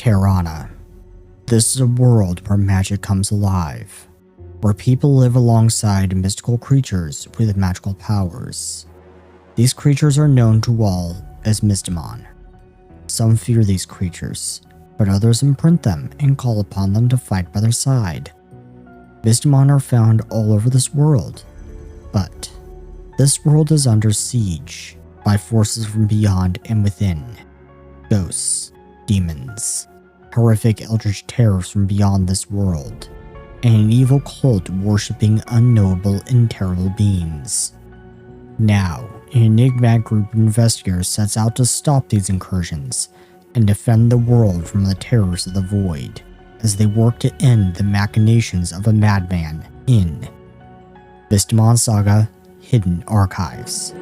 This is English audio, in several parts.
Tirana. This is a world where magic comes alive, where people live alongside mystical creatures with magical powers. These creatures are known to all as Mystimon. Some fear these creatures, but others imprint them and call upon them to fight by their side. Mystimon are found all over this world, but this world is under siege by forces from beyond and within. Ghosts, demons, horrific eldritch terrors from beyond this world, and an evil cult worshipping unknowable and terrible beings. Now, an enigmatic group of investigators sets out to stop these incursions and defend the world from the terrors of the void, as they work to end the machinations of a madman in Mystimon Saga: Hidden Archives.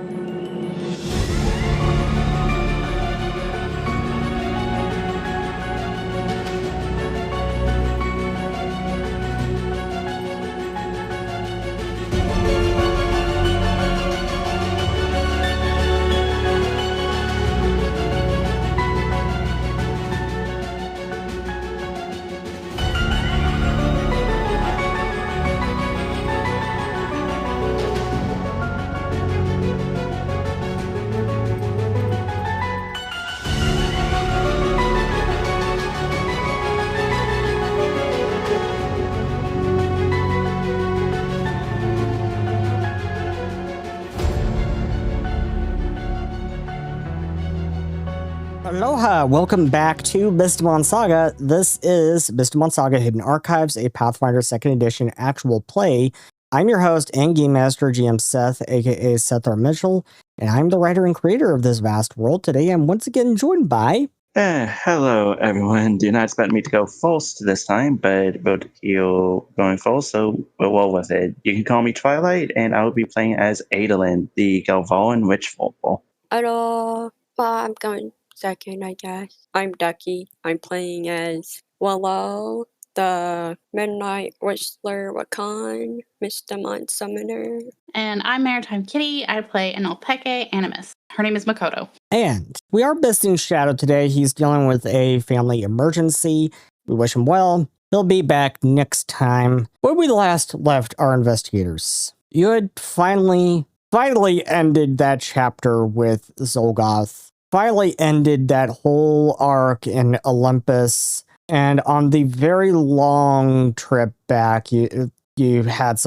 Aloha, welcome back to Mystimon Saga. This is Mystimon Saga: Hidden Archives, a Pathfinder 2nd edition actual play. I'm your host and game master, GM Seth, aka Seth R. Mitchell, and I'm the writer and creator of this vast world. Today I'm once again joined by... Hello everyone. Do not expect me to go false this time, but we'll keep going false, so we'll roll with it. You can call me Twilight, and I will be playing as Adolin, the Galvalan Witch Folk. Hello. I'm going second, I guess. I'm Ducky. I'm playing as Willow, the Midnight Whistler Wakan, Mystimon Summoner. And I'm Maritime Kitty. I play an Alpeke Animus. Her name is Makoto. And we are missing Shadow today. He's dealing with a family emergency. We wish him well. He'll be back next time. Where we last left our investigators, you had finally ended that chapter with Zolgoth. Finally ended that whole arc in Olympus, and on the very long trip back, you had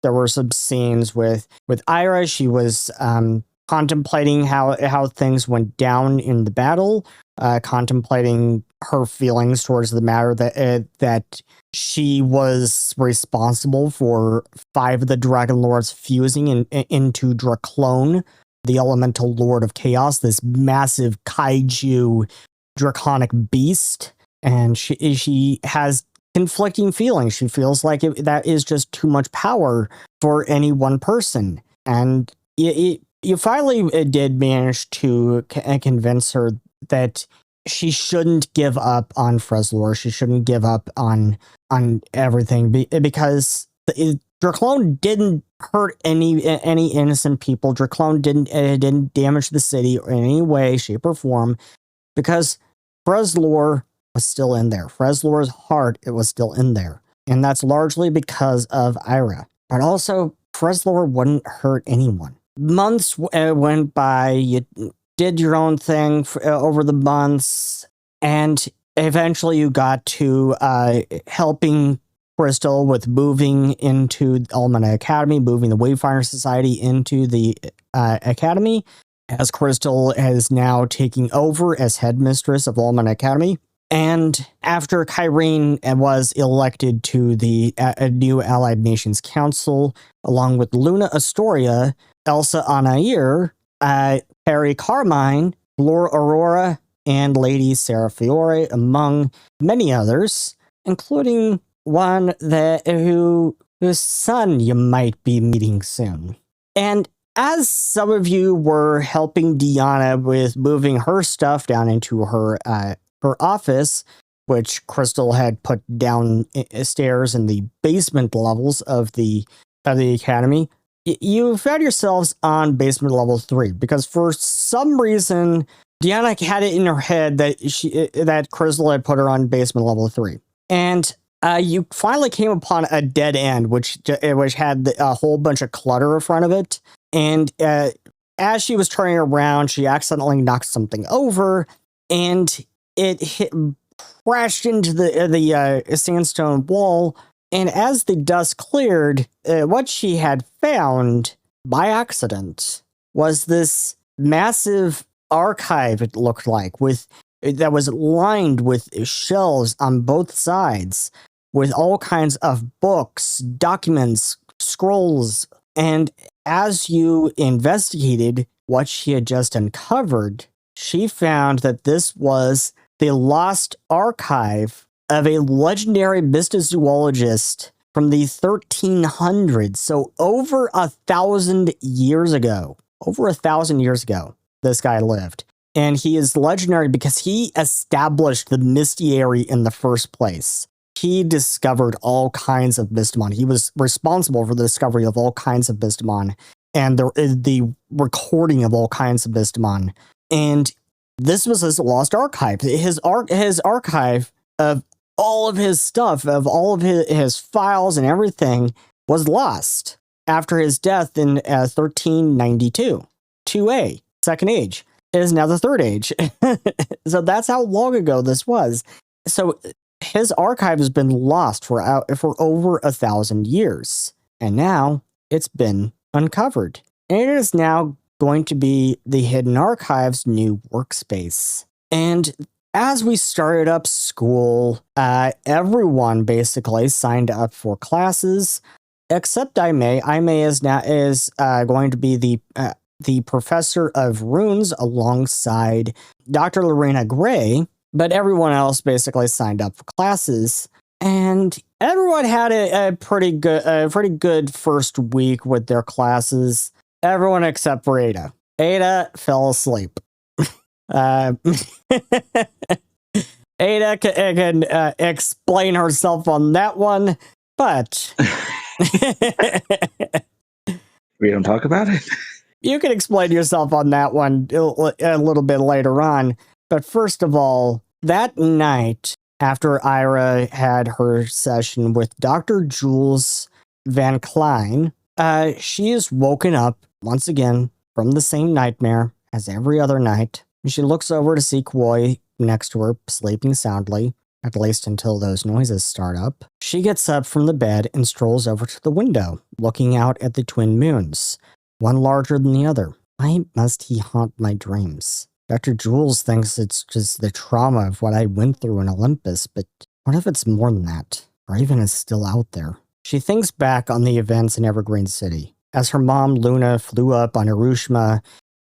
there were some scenes with Eira. She was contemplating how things went down in the battle, contemplating her feelings towards the matter that she was responsible for 5 of the Dragon Lords fusing into Draclone, the elemental lord of chaos, this massive kaiju draconic beast. And she has conflicting feelings. She feels like that is just too much power for any one person. And you finally did manage to convince her that she shouldn't give up on Freslor. She shouldn't give up on everything, because Draclone didn't hurt any innocent people. Draclone didn't damage the city in any way, shape, or form, because Freslor was still in there. Freslor's heart, it was still in there. And that's largely because of Eira. But also, Freslor wouldn't hurt anyone. Months went by, you did your own thing over the months, and eventually you got to helping Crystal with moving into Almana Academy, moving the Wayfinder Society into the Academy, as Crystal is now taking over as headmistress of Almana Academy. And after Kyrene was elected to the new Allied Nations Council, along with Luna Astoria, Elsa Anair, Perry Carmine, Flora Aurora, and Lady Sarah Fiore, among many others, including one whose son you might be meeting soon. And as some of you were helping Deanna with moving her stuff down into her office, which Crystal had put down stairs in the basement levels of the academy, you found yourselves on basement level 3, because for some reason Deanna had it in her head that Crystal had put her on basement level 3. And you finally came upon a dead end, which had a whole bunch of clutter in front of it. And as she was turning around, she accidentally knocked something over, and it crashed into the sandstone wall. And as the dust cleared, what she had found by accident was this massive archive, it looked like, that was lined with shelves on both sides with all kinds of books, documents, scrolls. And as you investigated what she had just uncovered, she found that this was the lost archive of a legendary mystozoologist from the 1300s. So over 1,000 years ago. Over 1,000 years ago, this guy lived. And he is legendary because he established the Mystiary in the first place. He discovered all kinds of Mystimon. He was responsible for the discovery of all kinds of Mystimon and the recording of all kinds of Mystimon. And this was his lost archive. His archive of all of his stuff, of all of his files and everything, was lost after his death in 1392. 2A, Second Age. It is now the Third Age. So that's how long ago this was. So his archive has been lost for over 1,000 years. And now it's been uncovered. And it is now going to be the Hidden Archive's new workspace. And as we started up school, everyone basically signed up for classes, except Aimee. Aimee is going to be the professor of runes alongside Dr. Lorena Gray, but everyone else basically signed up for classes, and everyone had a pretty good first week with their classes. Everyone except for Ada. Ada fell asleep. Ada can explain herself on that one, but we don't talk about it. You can explain yourself on that one a little bit later on. But first of all, that night after Eira had her session with Dr. Jules Van Klein, she is woken up once again from the same nightmare as every other night. She looks over to see Koi next to her, sleeping soundly, at least until those noises start up. She gets up from the bed and strolls over to the window, looking out at the twin moons, one larger than the other. Why must he haunt my dreams? Dr. Jules thinks it's just the trauma of what I went through in Olympus, but what if it's more than that? Raven is still out there. She thinks back on the events in Evergreen City. As her mom, Luna, flew up on Hiroshima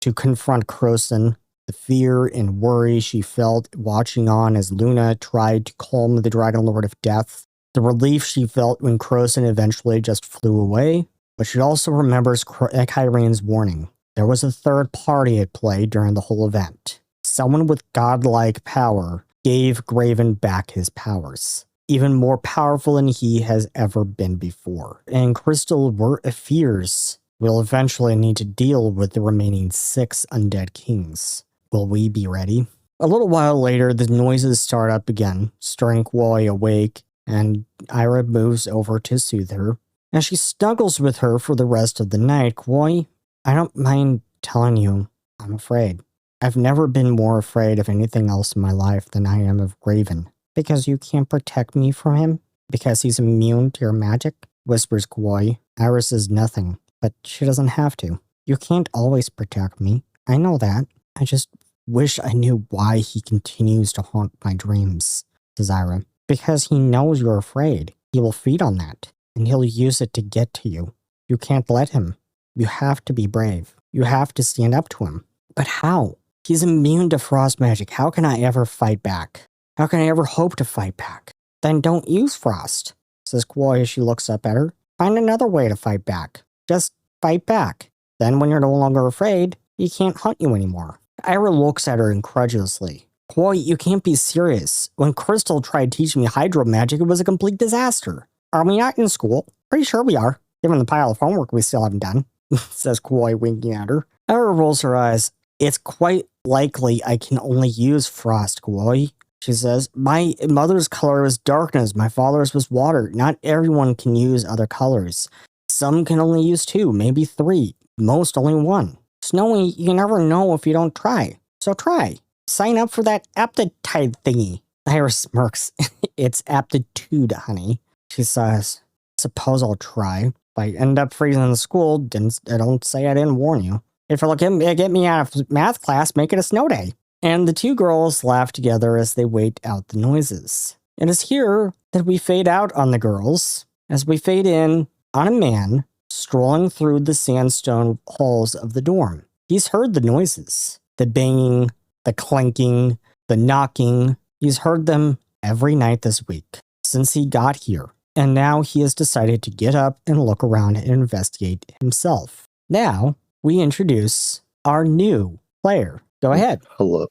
to confront Croson, the fear and worry she felt watching on as Luna tried to calm the Dragon Lord of Death, the relief she felt when Croson eventually just flew away. But she also remembers Kyrane's warning. There was a third party at play during the whole event. Someone with godlike power gave Graven back his powers, even more powerful than he has ever been before. And Crystal fears we'll eventually need to deal with the remaining 6 undead kings. Will we be ready? A little while later, the noises start up again, stirring Koi awake, and Eira moves over to soothe her. As she snuggles with her for the rest of the night, Koi, I don't mind telling you, I'm afraid. I've never been more afraid of anything else in my life than I am of Graven. Because you can't protect me from him? Because he's immune to your magic? Whispers Koi. Eira says nothing, but she doesn't have to. You can't always protect me. I know that. I just wish I knew why he continues to haunt my dreams, says Eira. Because he knows you're afraid. He will feed on that, and he'll use it to get to you. You can't let him. You have to be brave. You have to stand up to him. But how? He's immune to frost magic. How can I ever fight back? How can I ever hope to fight back? Then don't use frost, says Koi as she looks up at her. Find another way to fight back. Just fight back. Then when you're no longer afraid, he can't hunt you anymore. Eira looks at her incredulously. Koi, you can't be serious. When Crystal tried teaching me hydro magic, it was a complete disaster. Are we not in school? Pretty sure we are, given the pile of homework we still haven't done, says Koi, winking at her. Eira rolls her eyes. It's quite likely I can only use frost, Kawoi. She says, my mother's color was darkness, my father's was water. Not everyone can use other colors. Some can only use 2, maybe 3, most only 1. Snowy, you never know if you don't try. So try. Sign up for that aptitude thingy. Iris smirks. It's aptitude, honey. She says, suppose I'll try. If I end up freezing in school, don't say I didn't warn you. If you'll get me out of math class, make it a snow day. And the 2 girls laugh together as they wait out the noises. It is here that we fade out on the girls, as we fade in on a man strolling through the sandstone halls of the dorm. He's heard the noises, the banging, the clanking, the knocking. He's heard them every night this week since he got here. And now he has decided to get up and look around and investigate himself. Now, we introduce our new player. Go ahead. Hello.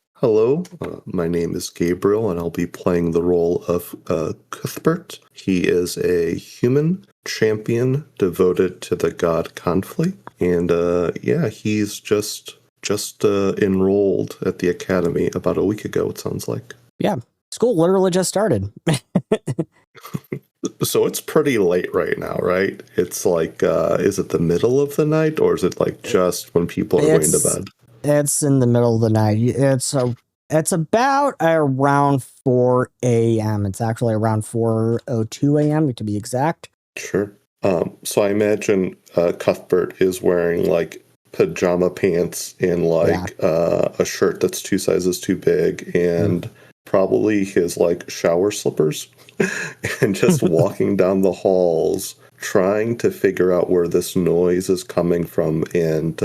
My name is Gabriel, and I'll be playing the role of Cuthbert. He is a human champion devoted to the god Conflict, and he's just enrolled at the academy about a week ago. It sounds like. Yeah, school literally just started. So it's pretty late right now, right? It's like, is it the middle of the night, or is it like just when people are going to bed? It's in the middle of the night. It's about around 4 a.m. It's actually around 4:02 a.m. to be exact. Sure. So I imagine Cuthbert is wearing like pajama pants and like a shirt that's 2 sizes too big, and probably his like shower slippers, and just walking down the halls trying to figure out where this noise is coming from, and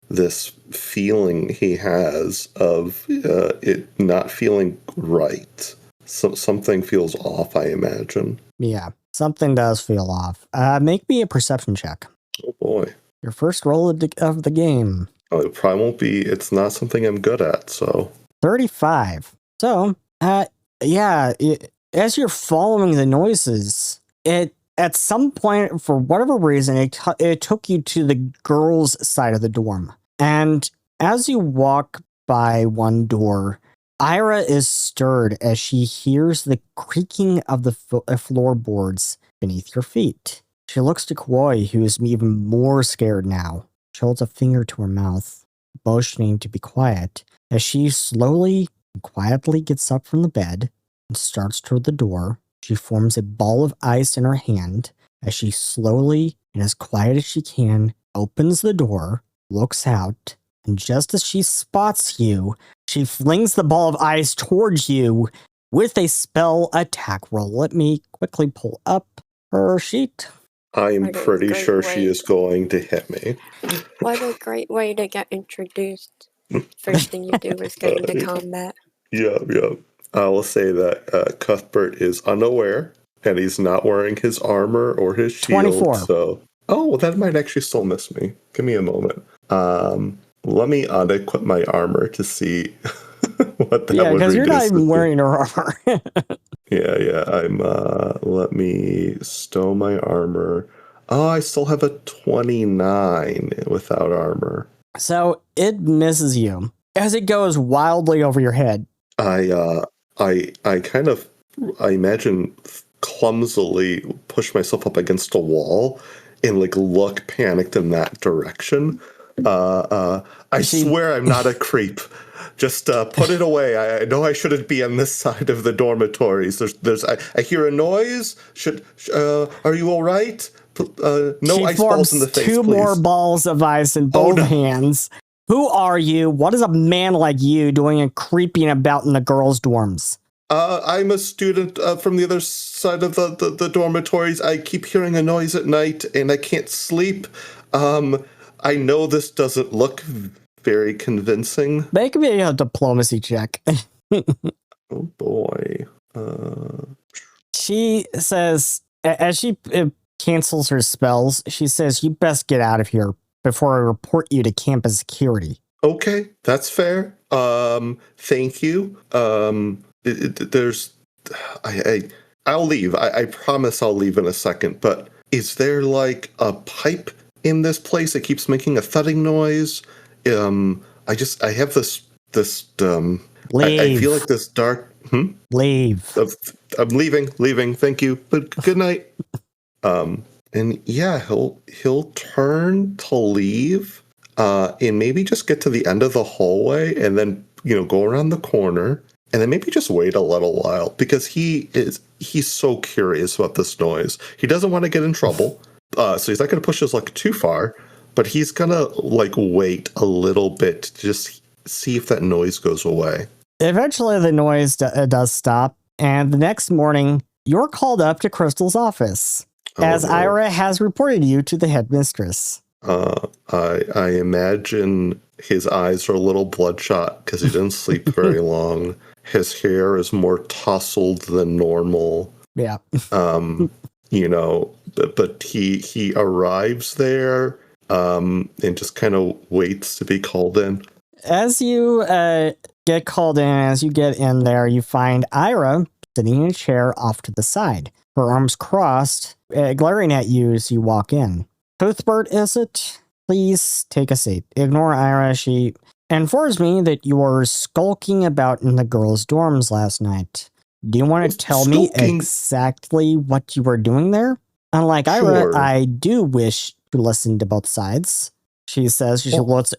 this feeling he has of it not feeling right. So something feels off, I imagine. Yeah, something does feel off. Make me a perception check. Oh boy. Your first roll of the game. Oh, it probably won't be. It's not something I'm good at, so. 35. So, as you're following the noises, at some point, for whatever reason, it took you to the girls' side of the dorm. And as you walk by one door, Eira is stirred as she hears the creaking of the floorboards beneath your feet. She looks to Kawoi, who is even more scared now. She holds a finger to her mouth, motioning to be quiet, as she slowly and quietly gets up from the bed and starts toward the door. She forms a ball of ice in her hand as she slowly and as quiet as she can opens the door, looks out, and just as she spots you, she flings the ball of ice towards you with a spell attack roll. Let me quickly pull up her sheet. I'm pretty sure she is going to hit me. What a great way to get introduced. First thing you do is get into combat. Yeah. I will say that Cuthbert is unaware, and he's not wearing his armor or his shield. 24. So, that might actually still miss me. Give me a moment. Let me unequip my armor to see what that would reduce. Yeah, because you're not even wearing your armor. Yeah. Let me stow my armor. Oh, I still have a 29 without armor. So it misses you as it goes wildly over your head. I imagine clumsily push myself up against a wall and like look panicked in that direction. I swear I'm not a creep. Just put it away. I know I shouldn't be on this side of the dormitories. I hear a noise. Are you all right? No she ice balls in the face, two please. more balls of ice in both hands. Who are you? What is a man like you doing and creeping about in the girls' dorms? I'm a student from the other side of the dormitories. I keep hearing a noise at night, and I can't sleep. I know this doesn't look very convincing. Make me a diplomacy check. Oh, boy. She says, as she cancels her spells, she says, you best get out of here before I report you to campus security. Okay, that's fair. Thank you. I'll leave. I promise I'll leave in a second, but is there like a pipe in this place that keeps making a thudding noise? I have this Leave. I feel like this dark. Leave. I'm leaving. Thank you, but good night. And yeah, he'll turn to leave, and maybe just get to the end of the hallway, and then go around the corner, and then maybe just wait a little while because he's so curious about this noise. He doesn't want to get in trouble, so he's not going to push his luck too far, but he's gonna wait a little bit to just see if that noise goes away. Eventually, the noise does stop, and the next morning, you're called up to Crystal's office, as Eira has reported you to the headmistress. I imagine his eyes are a little bloodshot because he didn't sleep very long. His hair is more tousled than normal. Yeah. But he arrives there and just kind of waits to be called in. As you get called in, as you get in there, you find Eira sitting in a chair off to the side, her arms crossed, glaring at you as you walk in. Cuthbert, is it? Please take a seat. Ignore Eira. She informs me that you were skulking about in the girls' dorms last night. Do you want to tell me exactly what you were doing there? Unlike Eira, I do wish to listen to both sides. She says, she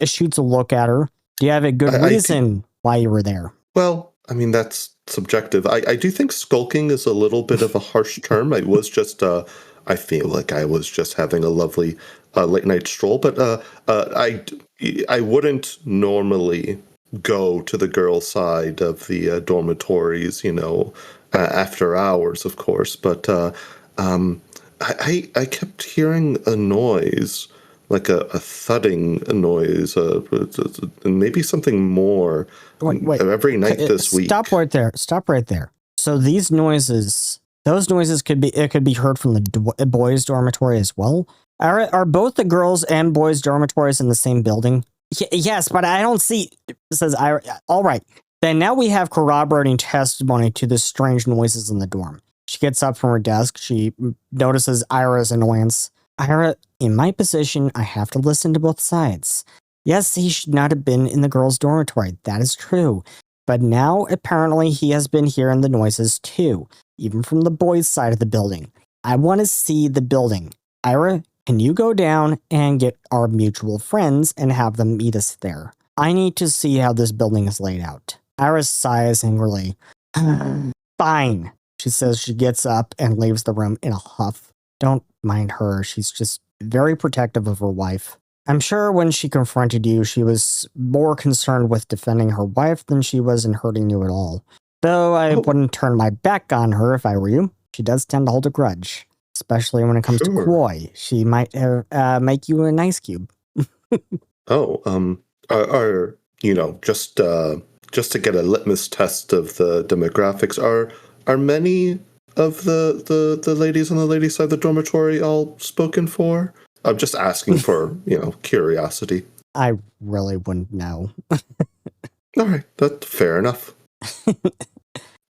shoots a look at her. Do you have a good reason why you were there? Well, I mean, that's subjective. I do think skulking is a little bit of a harsh term. I was just, I feel like I was just having a lovely late night stroll, but I wouldn't normally go to the girls' side of the dormitories, after hours, of course. But I kept hearing a noise, like a thudding noise, and maybe something more. Wait. Every night this week. Stop right there. So those noises could be heard from the boys' dormitory as well. Are both the girls and boys' dormitories in the same building? Yes, but I don't see. Says Eira. All right, then now we have corroborating testimony to the strange noises in the dorm. She gets up from her desk. She notices Eira's annoyance. Eira, in my position, I have to listen to both sides. Yes, he should not have been in the girls' dormitory. That is true. But now, apparently, he has been hearing the noises too, even from the boys' side of the building. I want to see the building. Eira, can you go down and get our mutual friends and have them meet us there? I need to see how this building is laid out. Eira sighs angrily. Fine. She says she gets up and leaves the room in a huff. Don't mind her. She's just very protective of her wife. I'm sure when she confronted you, she was more concerned with defending her wife than she was in hurting you at all. Though I wouldn't turn my back on her if I were you. She does tend to hold a grudge, especially when it comes to Koi. She might make you an ice cube. Just to get a litmus test of the demographics, are many of the ladies on the ladies' side of the dormitory all spoken for? I'm just asking for, curiosity. I really wouldn't know. All right, that's fair enough.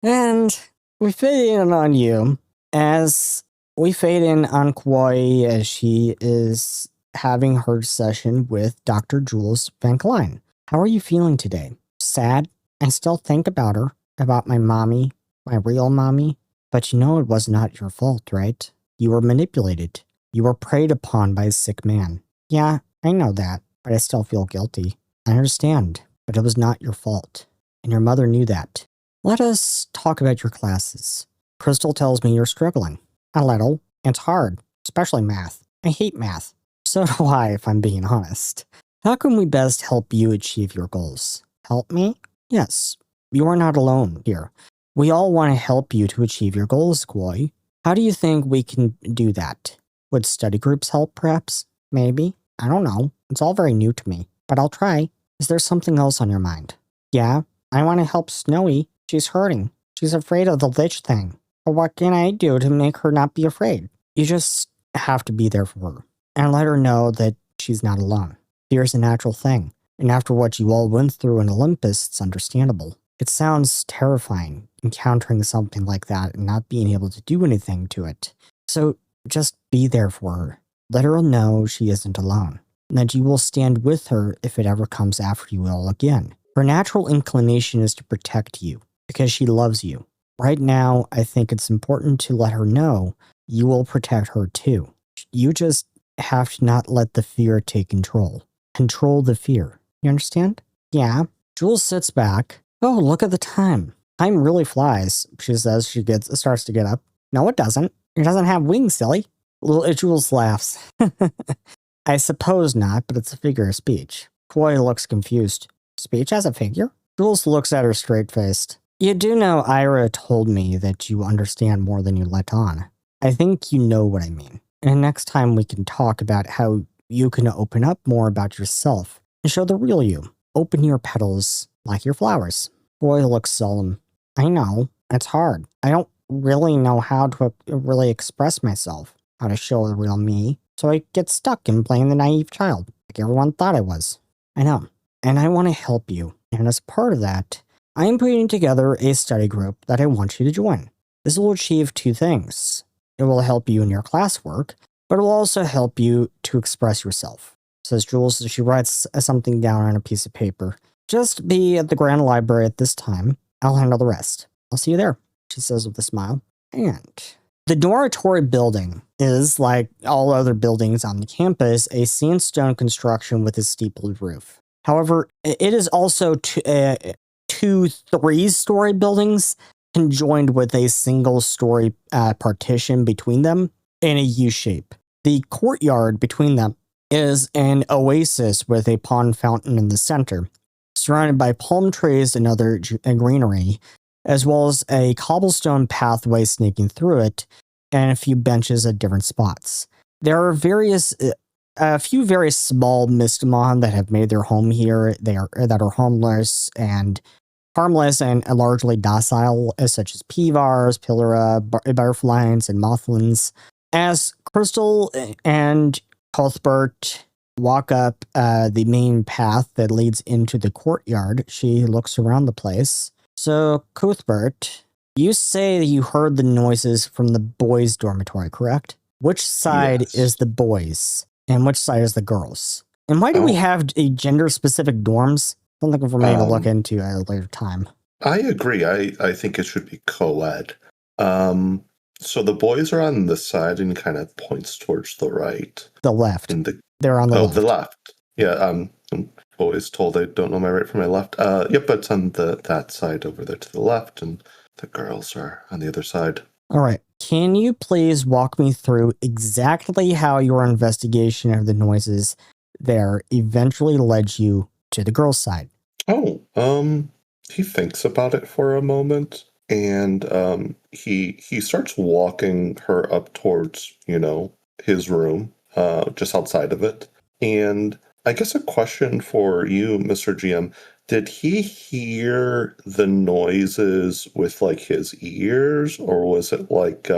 And we fade in on you as we fade in on Koi as she is having her session with Dr. Jules Van Klein. How are you feeling today? Sad? I still think about her, about my mommy, my real mommy. But it was not your fault, right? You were manipulated. You were preyed upon by a sick man. Yeah, I know that, but I still feel guilty. I understand, but it was not your fault. And your mother knew that. Let us talk about your classes. Crystal tells me you're struggling. A little. It's hard, especially math. I hate math. So do I, if I'm being honest. How can we best help you achieve your goals? Help me? Yes. You are not alone here. We all want to help you to achieve your goals, Koi. How do you think we can do that? Would study groups help, perhaps? Maybe? I don't know. It's all very new to me, but I'll try. Is there something else on your mind? Yeah, I want to help Snowy. She's hurting. She's afraid of the lich thing. But what can I do to make her not be afraid? You just have to be there for her and let her know that she's not alone. Fear's a natural thing, and after what you all went through in Olympus, it's understandable. It sounds terrifying, encountering something like that and not being able to do anything to it. So just be there for her. Let her know she isn't alone. and that you will stand with her if it ever comes after you all again. Her natural inclination is to protect you because she loves you. Right now, I think it's important to let her know you will protect her too. You just have to not let the fear take control. Control the fear. You understand? Yeah. Jules sits back. Oh, look at the time. Time really flies, she says. She starts to get up. No, it doesn't. It doesn't have wings, silly. Jules laughs. I suppose not, but it's a figure of speech. Koi looks confused. Speech as a figure? Jules looks at her straight-faced. You do know Eira told me that you understand more than you let on. I think you know what I mean. And next time we can talk about how you can open up more about yourself and show the real you. Open your petals like your flowers. Koi looks solemn. I know. It's hard. I don't really know how to really express myself, how to show the real me. So I get stuck in playing the naive child, like everyone thought I was. I know. And I want to help you. And as part of that, I am putting together a study group that I want you to join. This will achieve two things. It will help you in your classwork, but it will also help you to express yourself, says Jules as she writes something down on a piece of paper. Just be at the Grand Library at this time. I'll handle the rest. I'll see you there, she says with a smile. And the dormitory building is, like all other buildings on the campus, a sandstone construction with a steepled roof. However, it is also two 3-story buildings conjoined with a single-story partition between them in a U shape. The courtyard between them is an oasis with a pond fountain in the center, surrounded by palm trees and other greenery, as well as a cobblestone pathway sneaking through it, and a few benches at different spots. There are a few very small Mystimon that have made their home here. That are harmless and largely docile, such as Peavars, Pillara, butterflies, and Mothlins. As Crystal and Cuthbert walk up the main path that leads into the courtyard, she looks around the place. So, Cuthbert, you say you heard the noises from the boys' dormitory, correct? Which side is the boys, and which side is the girls? And why do we have a gender-specific dorms? Something for me to look into at a later time. I agree. I think it should be co-ed. So the boys are on this side and kind of points towards the right. The left. They're on the left. The left. Yeah, I'm always told I don't know my right from my left. Yep, but it's on that side over there to the left, and the girls are on the other side. All right. Can you please walk me through exactly how your investigation of the noises there eventually led you to the girls' side? He thinks about it for a moment, and he starts walking her up towards, his room, just outside of it. And I guess a question for you, Mr. GM, did he hear the noises with, like, his ears, or was it like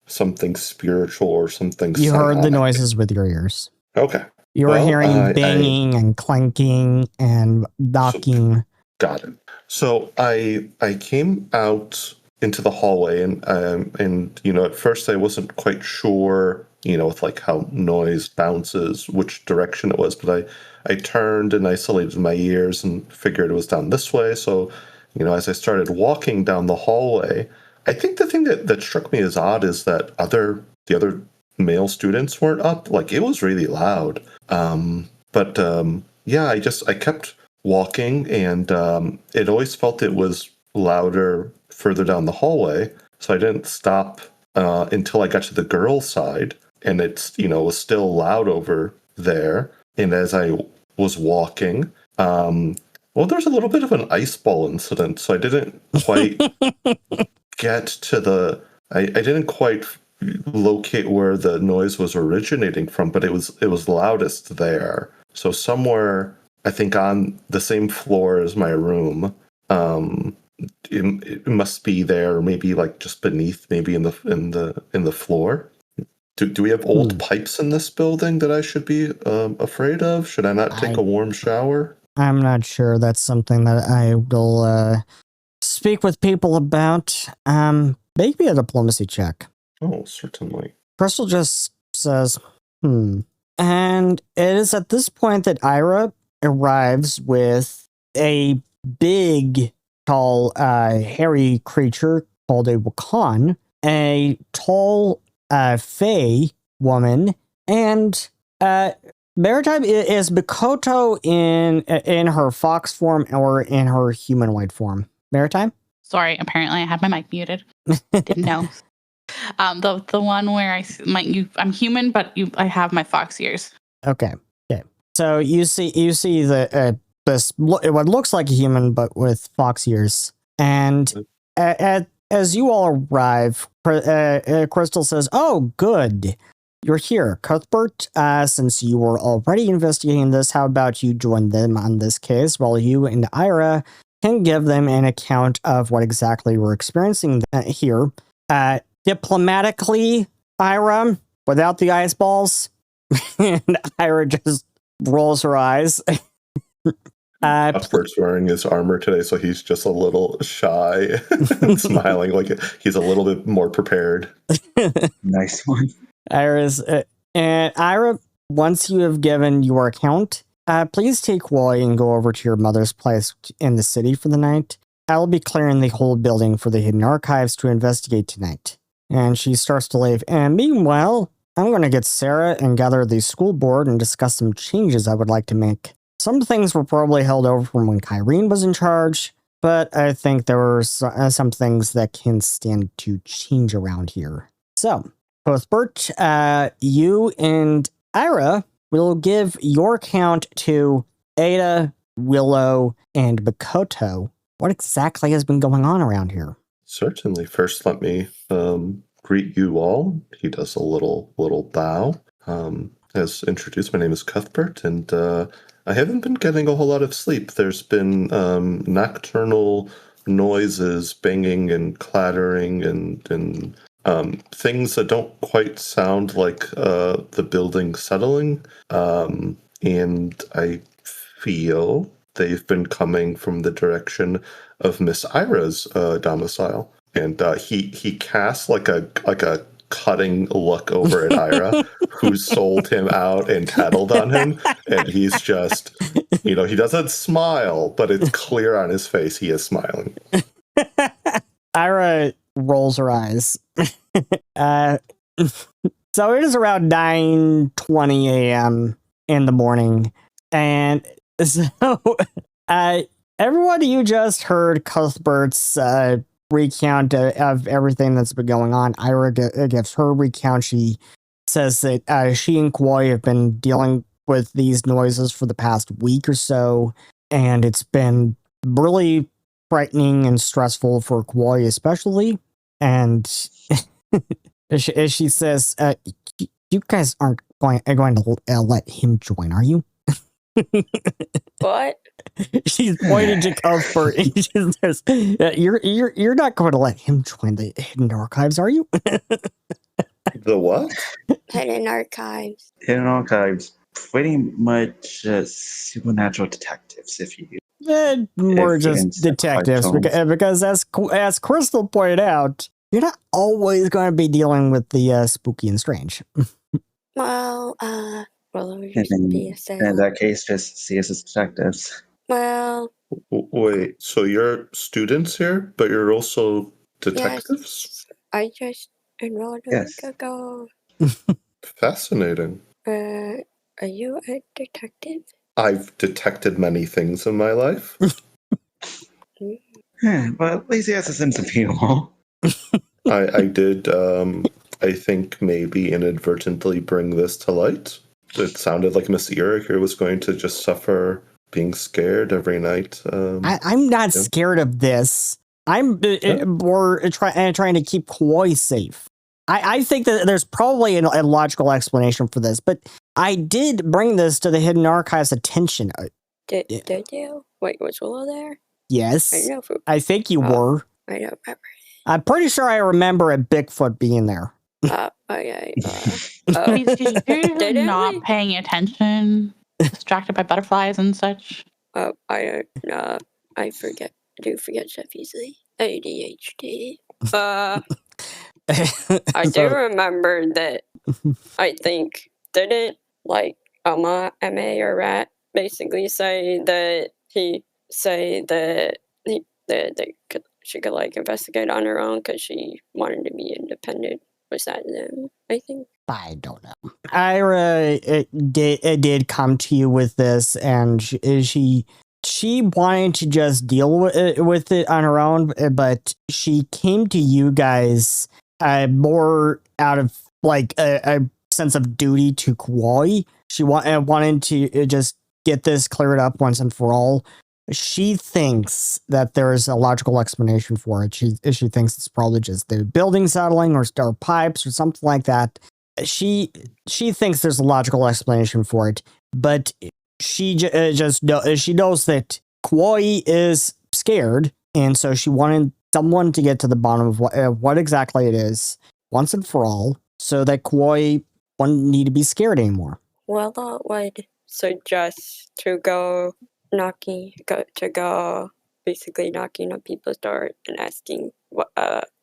something spiritual or something You psionic? heard the noises with your ears. Okay. You were hearing banging and clanking and knocking. Got it. So I came out into the hallway, and at first I wasn't quite sure, with like how noise bounces, which direction it was, but I turned and isolated my ears and figured it was down this way. So, as I started walking down the hallway, I think the thing that struck me as odd is that the other male students weren't up. Like, it was really loud. I kept walking, and it always felt it was louder further down the hallway. So I didn't stop until I got to the girls' side, and it's, was still loud over there. And as I was walking, there's a little bit of an ice ball incident. So I didn't quite get to I didn't quite locate where the noise was originating from, but it was loudest there. So somewhere, I think on the same floor as my room, it must be there, or maybe like just beneath, maybe in the floor. Do we have old pipes in this building that I should be afraid of? Should I not take a warm shower? I'm not sure. That's something that I will speak with people about. Make me a diplomacy check. Oh, certainly. Crystal just says, And it is at this point that Eira arrives with a big, tall, hairy creature called a Wakan, a tall, fey woman, and Maritime is Mikoto in her fox form or in her humanoid form. Maritime? Sorry, apparently I had my mic muted. Didn't know. The one where I'm human, but I have my fox ears. Okay. So you see the this what looks like a human but with fox ears, and as you all arrive, Crystal says, "Oh, good, you're here, Cuthbert. Since you were already investigating this, how about you join them on this case while you and Eira can give them an account of what exactly we're experiencing here, diplomatically, Eira, without the ice balls." And Eira just rolls her eyes. Cuthbert's wearing his armor today, so he's just a little shy and smiling like he's a little bit more prepared. Nice one. And Eira, once you have given your account, please take Wally and go over to your mother's place in the city for the night. I will be clearing the whole building for the hidden archives to investigate tonight. And she starts to leave. And meanwhile, I'm going to get Sarah and gather the school board and discuss some changes I would like to make. Some things were probably held over from when Kyrene was in charge, but I think there were some things that can stand to change around here. So, Cuthbert, you and Eira will give your account to Ada, Willow, and Mikoto. What exactly has been going on around here? Certainly. First, let me greet you all. He does a little bow. As introduced, my name is Cuthbert, and I haven't been getting a whole lot of sleep. There's been nocturnal noises, banging and clattering, and things that don't quite sound like the building settling. And I feel they've been coming from the direction of Miss Eira's domicile. And he casts like a cutting look over at Eira, who sold him out and tattled on him. And he's just, he doesn't smile, but it's clear on his face he is smiling. Eira rolls her eyes. So it is around 9:20 a.m. in the morning. And so everyone, you just heard Cuthbert's recount of everything that's been going on. Eira gives her recount. She says that she and Koi have been dealing with these noises for the past week or so, and it's been really frightening and stressful for Koi especially. And she says, you guys aren't going to let him join, are you? What? She's pointing to Cuthbert and she says, you're not going to let him join the hidden archives, are you? The what? Hidden archives. Hidden archives, pretty much supernatural detectives, if you. More If you just insect detectives, pythons. because as Crystal pointed out, you're not always going to be dealing with the spooky and strange. Well, it would And just then, be a in sale. that case, just see us as detectives. Well, Wait, so you're students here, but you're also detectives? I just enrolled a Yes. week ago. Fascinating. Are you a detective? I've detected many things in my life. Well, at least he has a sense of humor. I did, I think, maybe inadvertently bring this to light. It sounded like Miss Eira here was going to just suffer being scared every night. I'm not scared of this. I'm more trying to keep Koi safe. I think that there's probably a logical explanation for this, but I did bring this to the Hidden Archives' attention. Did you? Wait, was Willow there? Yes. I don't know if I think you were. I don't remember. I'm pretty sure I remember a Bigfoot being there. Okay. Did you Didn't not we? paying attention, distracted by butterflies and such? I don't know. I do forget stuff easily. ADHD. I do remember that. I think didn't like MA or Rat basically say that she could like investigate on her own because she wanted to be independent. Was that them? I think. I don't know. Eira did come to you with this, and she wanted to just deal with it on her own, but she came to you guys more out of like a sense of duty to Kauai. She wanted to just get this cleared up once and for all. She thinks that there is a logical explanation for it. She thinks it's probably just the building settling or star pipes or something like that. She thinks there's a logical explanation for it, but she she knows that Kauai is scared, and so she wanted someone to get to the bottom of what exactly it is once and for all, so that Kauai wouldn't need to be scared anymore. Well, I would suggest to go basically knocking on people's door and asking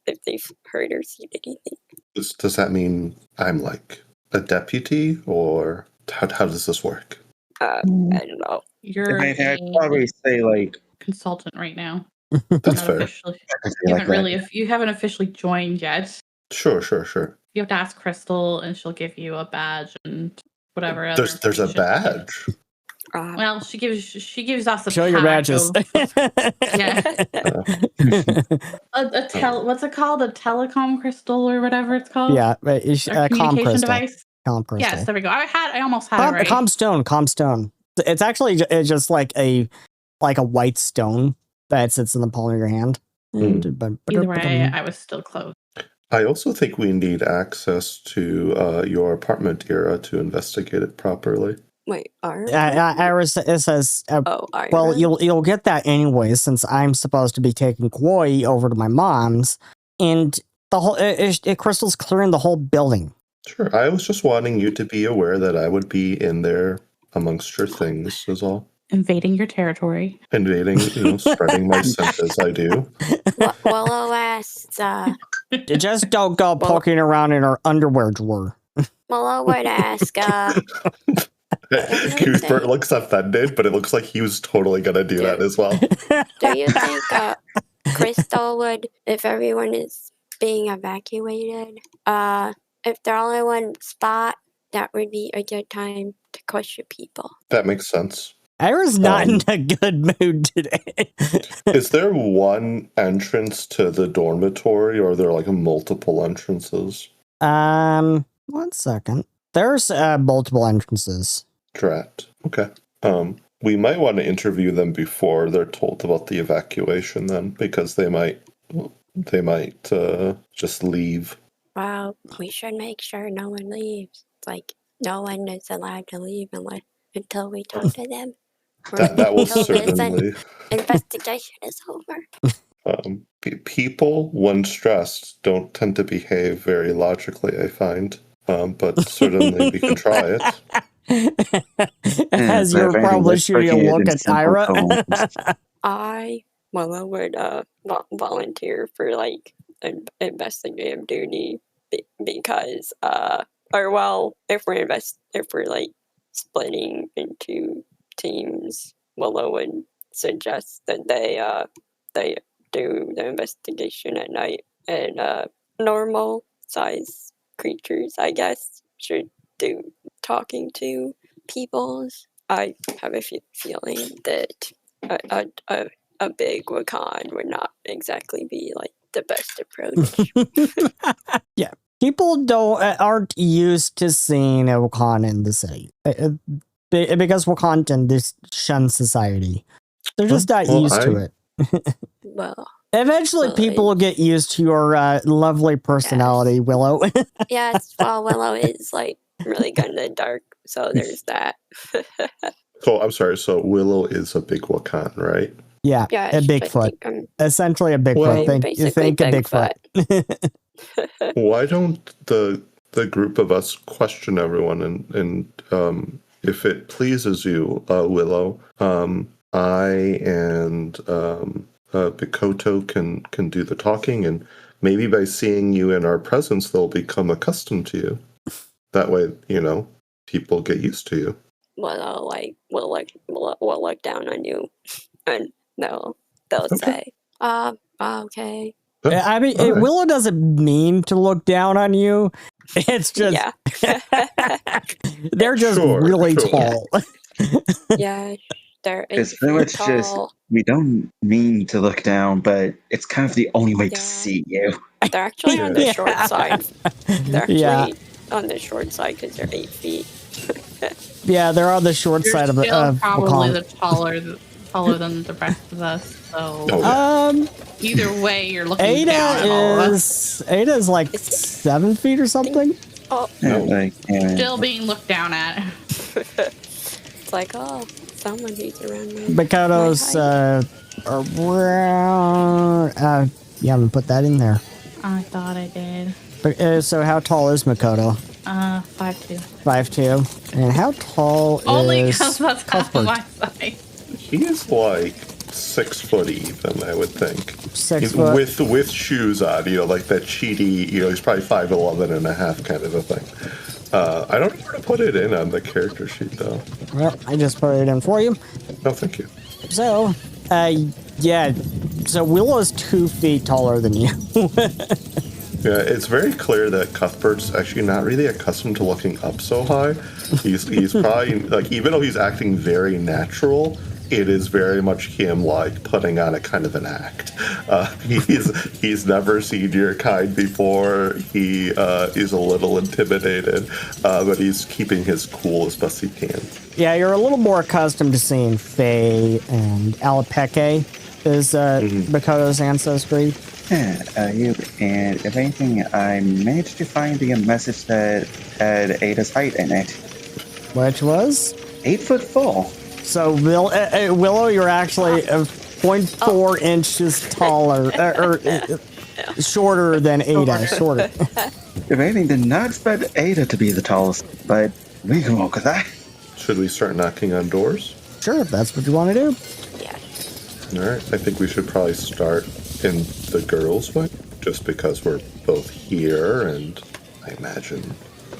if they've heard or seen anything. Does that mean I'm like a deputy, or how does this work? I don't know. You're I'd probably say like consultant right now. That's fair. You haven't officially joined yet. Sure. You have to ask Crystal, and she'll give you a badge and whatever. There's a badge. Well, she gives us a show your badges. Yeah. What's it called? A telecom crystal or whatever it's called? Yeah, communication device. Com crystal. Yes, there we go. I almost had it right. Comstone. It's actually just like a white stone that sits in the palm of your hand. Either way, I was still close. I also think we need access to your apartment, Eira, to investigate it properly. Wait, Eira says, Eira? Well, you'll get that anyway, since I'm supposed to be taking Kauai over to my mom's, and the whole Crystal's clearing the whole building. Sure, I was just wanting you to be aware that I would be in there amongst your things, is all. Invading your territory. Invading, spreading my scent as I do. Willow asks, just don't go poking around in her underwear drawer. Willow would ask, Cuthbert looks offended, but it looks like he was totally going to do that as well. Do you think Crystal would, if everyone is being evacuated, if they're all in one spot, that would be a good time to question people? That makes sense. Eira's not in a good mood today. Is there one entrance to the dormitory, or are there like multiple entrances? 1 second. There's multiple entrances. Drat. Okay. We might want to interview them before they're told about the evacuation then, because they might just leave. Well, we should make sure no one leaves. Like, no one is allowed to leave until we talk to them. That will certainly. Investigation is over. People, when stressed, don't tend to behave very logically, I find. But certainly we can try it. As you're probably shooting a look at Eira. I would volunteer for like investigative duty because if we're like splitting into teams, Willow would suggest that they do the investigation at night, and normal size creatures, I guess, should do talking to peoples. I have a feeling that a big Wakan would not exactly be like the best approach. Yeah, people aren't used to seeing a Wakan in the city because Wakan tend to shun society. They're just not used to it. Well, eventually people will get used to your lovely personality, yes. Willow. Yes, well, Willow is like really good in the dark, so there's that. So I'm sorry. So Willow is a big Wakan, right? Yeah, a Bigfoot. Essentially a Bigfoot. Well, think a Bigfoot. Why don't the group of us question everyone and if it pleases you, Willow, I and Bikoto can do the talking, and maybe by seeing you in our presence, they'll become accustomed to you. That way, People get used to you. Well, like, we'll look down on you, and they'll Okay. say, okay. Oh, I mean, all right. Willow doesn't mean to look down on you. It's just Yeah. they're just Sure, really sure. tall. Yeah, they're 8 It's pretty feet much just tall. we don't mean to look down, but it's kind of the only way Yeah. to see you. They're actually on the Yeah. short side. They're actually Yeah. on the short side because they're 8 feet. Yeah, they're on the short You're side of still probably Macomb. taller than the rest of us. So Oh, yeah. either way, you're looking down at all of us. Ada is like It's- 7 feet or something. Oh, No. Like, Still being looked down at. it's like, oh, someone who's around me. Mikado's around. You haven't put that in there. I thought I did. But, so how tall is Mikoto? 5'2". 5'2". And how tall Only is because that's half Cuthbert? of my size. He is like 6 foot even, I would think. 6 foot. With shoes on, like that cheaty, he's probably 5'11" and a half kind of a thing. I don't know where to put it in on the character sheet though. Well, I just put it in for you. No, thank you. So, yeah. So Willow's 2 feet taller than you. Yeah, it's very clear that Cuthbert's actually not really accustomed to looking up so high. He's probably, like, even though he's acting very natural, it is very much him, like, putting on a kind of an act. He's never seen your kind before. He is a little intimidated, but he's keeping his cool as best he can. Yeah, you're a little more accustomed to seeing Fae and Alapeke is Mikoto's ancestry. and if anything, I managed to find the message that had Ada's height in it. Which was? 8 foot full. So, Willow, you're actually 0.4 inches taller, or shorter than Ada. Shorter. If anything, did not expect Ada to be the tallest, but we can work with that. Should we start knocking on doors? Sure, if that's what you want to do. Yeah. All right, I think we should probably start in the girls' way, just because we're both here, and I imagine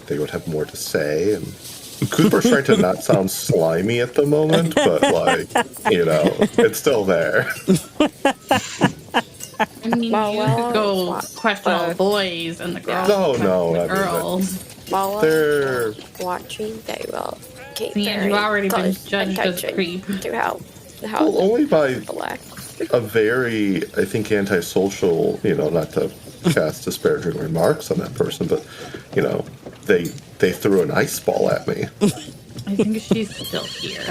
they would have more to say. And Cooper's trying to not sound slimy at the moment, but, like, it's still there. I mean, Well, you well, could go well, question all the boys and the girls. No, question no, the I mean, girls. While They're- watching, they will keep Yeah, very you've already been close judged as attention creep. to how Well, only by people act. a very, I think, antisocial, not to cast disparaging remarks on that person, but, they threw an ice ball at me. I think she's still here.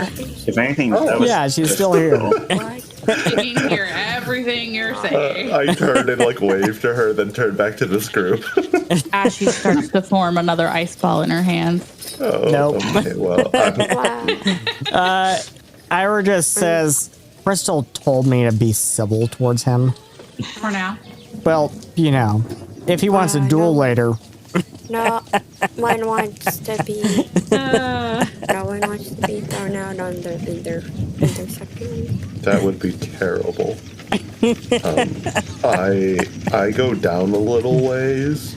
If anything, Oh, that was yeah, she's still here. What? She can hear everything you're saying. I turned and, like, waved to her, then turned back to this group. As she starts to form another ice ball in her hands. Oh, Nope. okay, well, Wow. Ira just says, Crystal told me to be civil towards him. For now. Well, if he wants a duel no. later. No one wants to be. No one wants to be thrown out on their intersection. that would be terrible. I go down a little ways,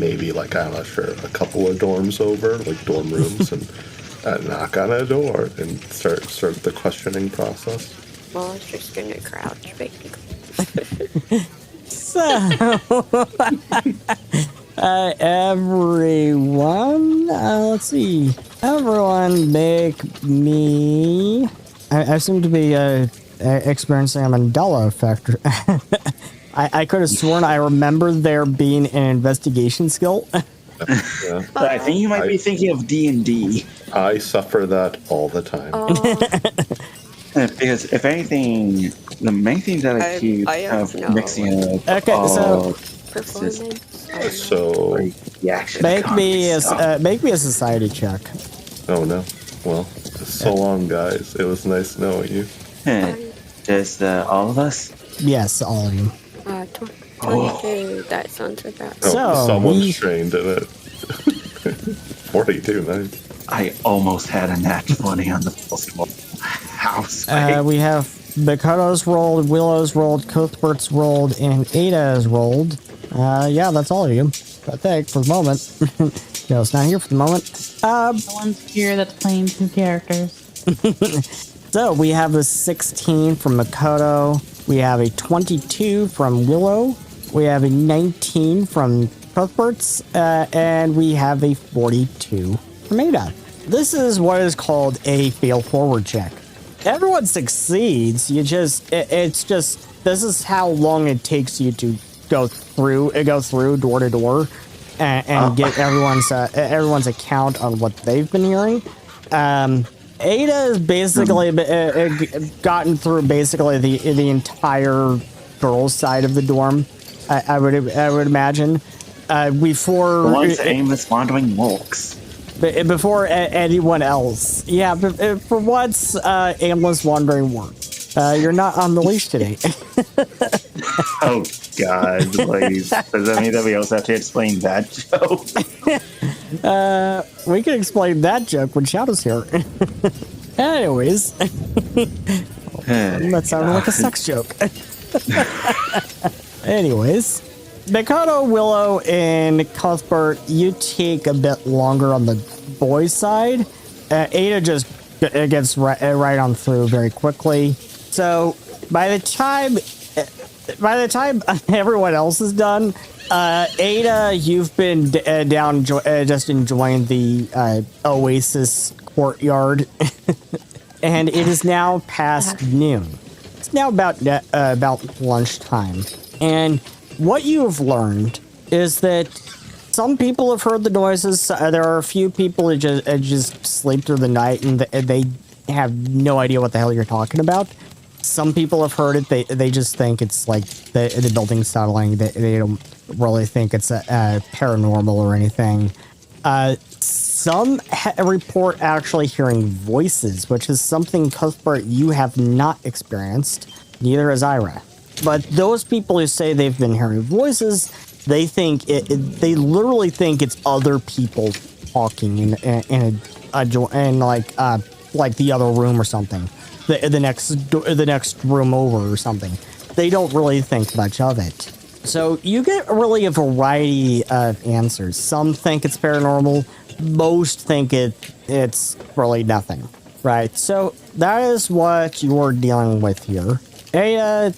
maybe, like, I'm not sure, a couple of dorms over, like dorm rooms, and knock on a door and start the questioning process. Well, it's just gonna crouch, basically. So, everyone, let's see. Everyone make me... I seem to be experiencing a Mandela effect. I could have sworn I remember there being an investigation skill. Yeah. But I think you might be thinking of D&D. I suffer that all the time. Because if anything, the main thing that I keep I kind have of no mixing up Okay, so- Performance. So, like the action. Make me stuff. make me a society check. oh no. Well, so long, guys. It was nice knowing you. Just all of us. Yes, all of you. 22. That sounds about. Oh, So, someone's we- trained in it. 42, nice. I almost had a nat 20 on the possible house. We have Mikoto's rolled, Willow's rolled, Cuthbert's rolled, and Ada's rolled. Yeah, that's all of you. I think, for the moment. No, it's not here for the moment. No one's here that's playing 2 characters. So we have a 16 from Makoto. We have a 22 from Willow. We have a 19 from Cuthbert's. And we have a 42 from Ada. This is what is called a fail forward check. Everyone succeeds. It's just, this is how long it takes you to go through door to door and get everyone's account on what they've been hearing. Ada has basically gotten through basically the entire girls' side of the dorm. I would imagine before The one's aimless wandering walks. Before anyone else. Yeah, but for once, aimless wandering work. You're not on the leash today. Oh, God, please. Does that mean that we also have to explain that joke? We can explain that joke when Shadow's here. Anyways. That sounded like a sex joke. Anyways. Makoto, Willow, and Cuthbert, you take a bit longer on the boys' side. Ada just gets right on through very quickly. So by the time everyone else is done, Ada, you've been down just enjoying the Oasis courtyard, and it is now past noon. It's now about lunchtime, and what you have learned is that some people have heard the noises. There are a few people who just sleep through the night and they have no idea what the hell you're talking about. Some people have heard it. They just think it's like the building settling. They don't really think it's a paranormal or anything. Some report actually hearing voices, which is something, Cuthbert, you have not experienced. Neither has Eira. But those people who say they've been hearing voices, they think they literally think it's other people talking in like the other room or something, the next room over or something. They don't really think much of it. So you get really a variety of answers. Some think it's paranormal. Most think it's really nothing. Right. So that is what you're dealing with here. Hey,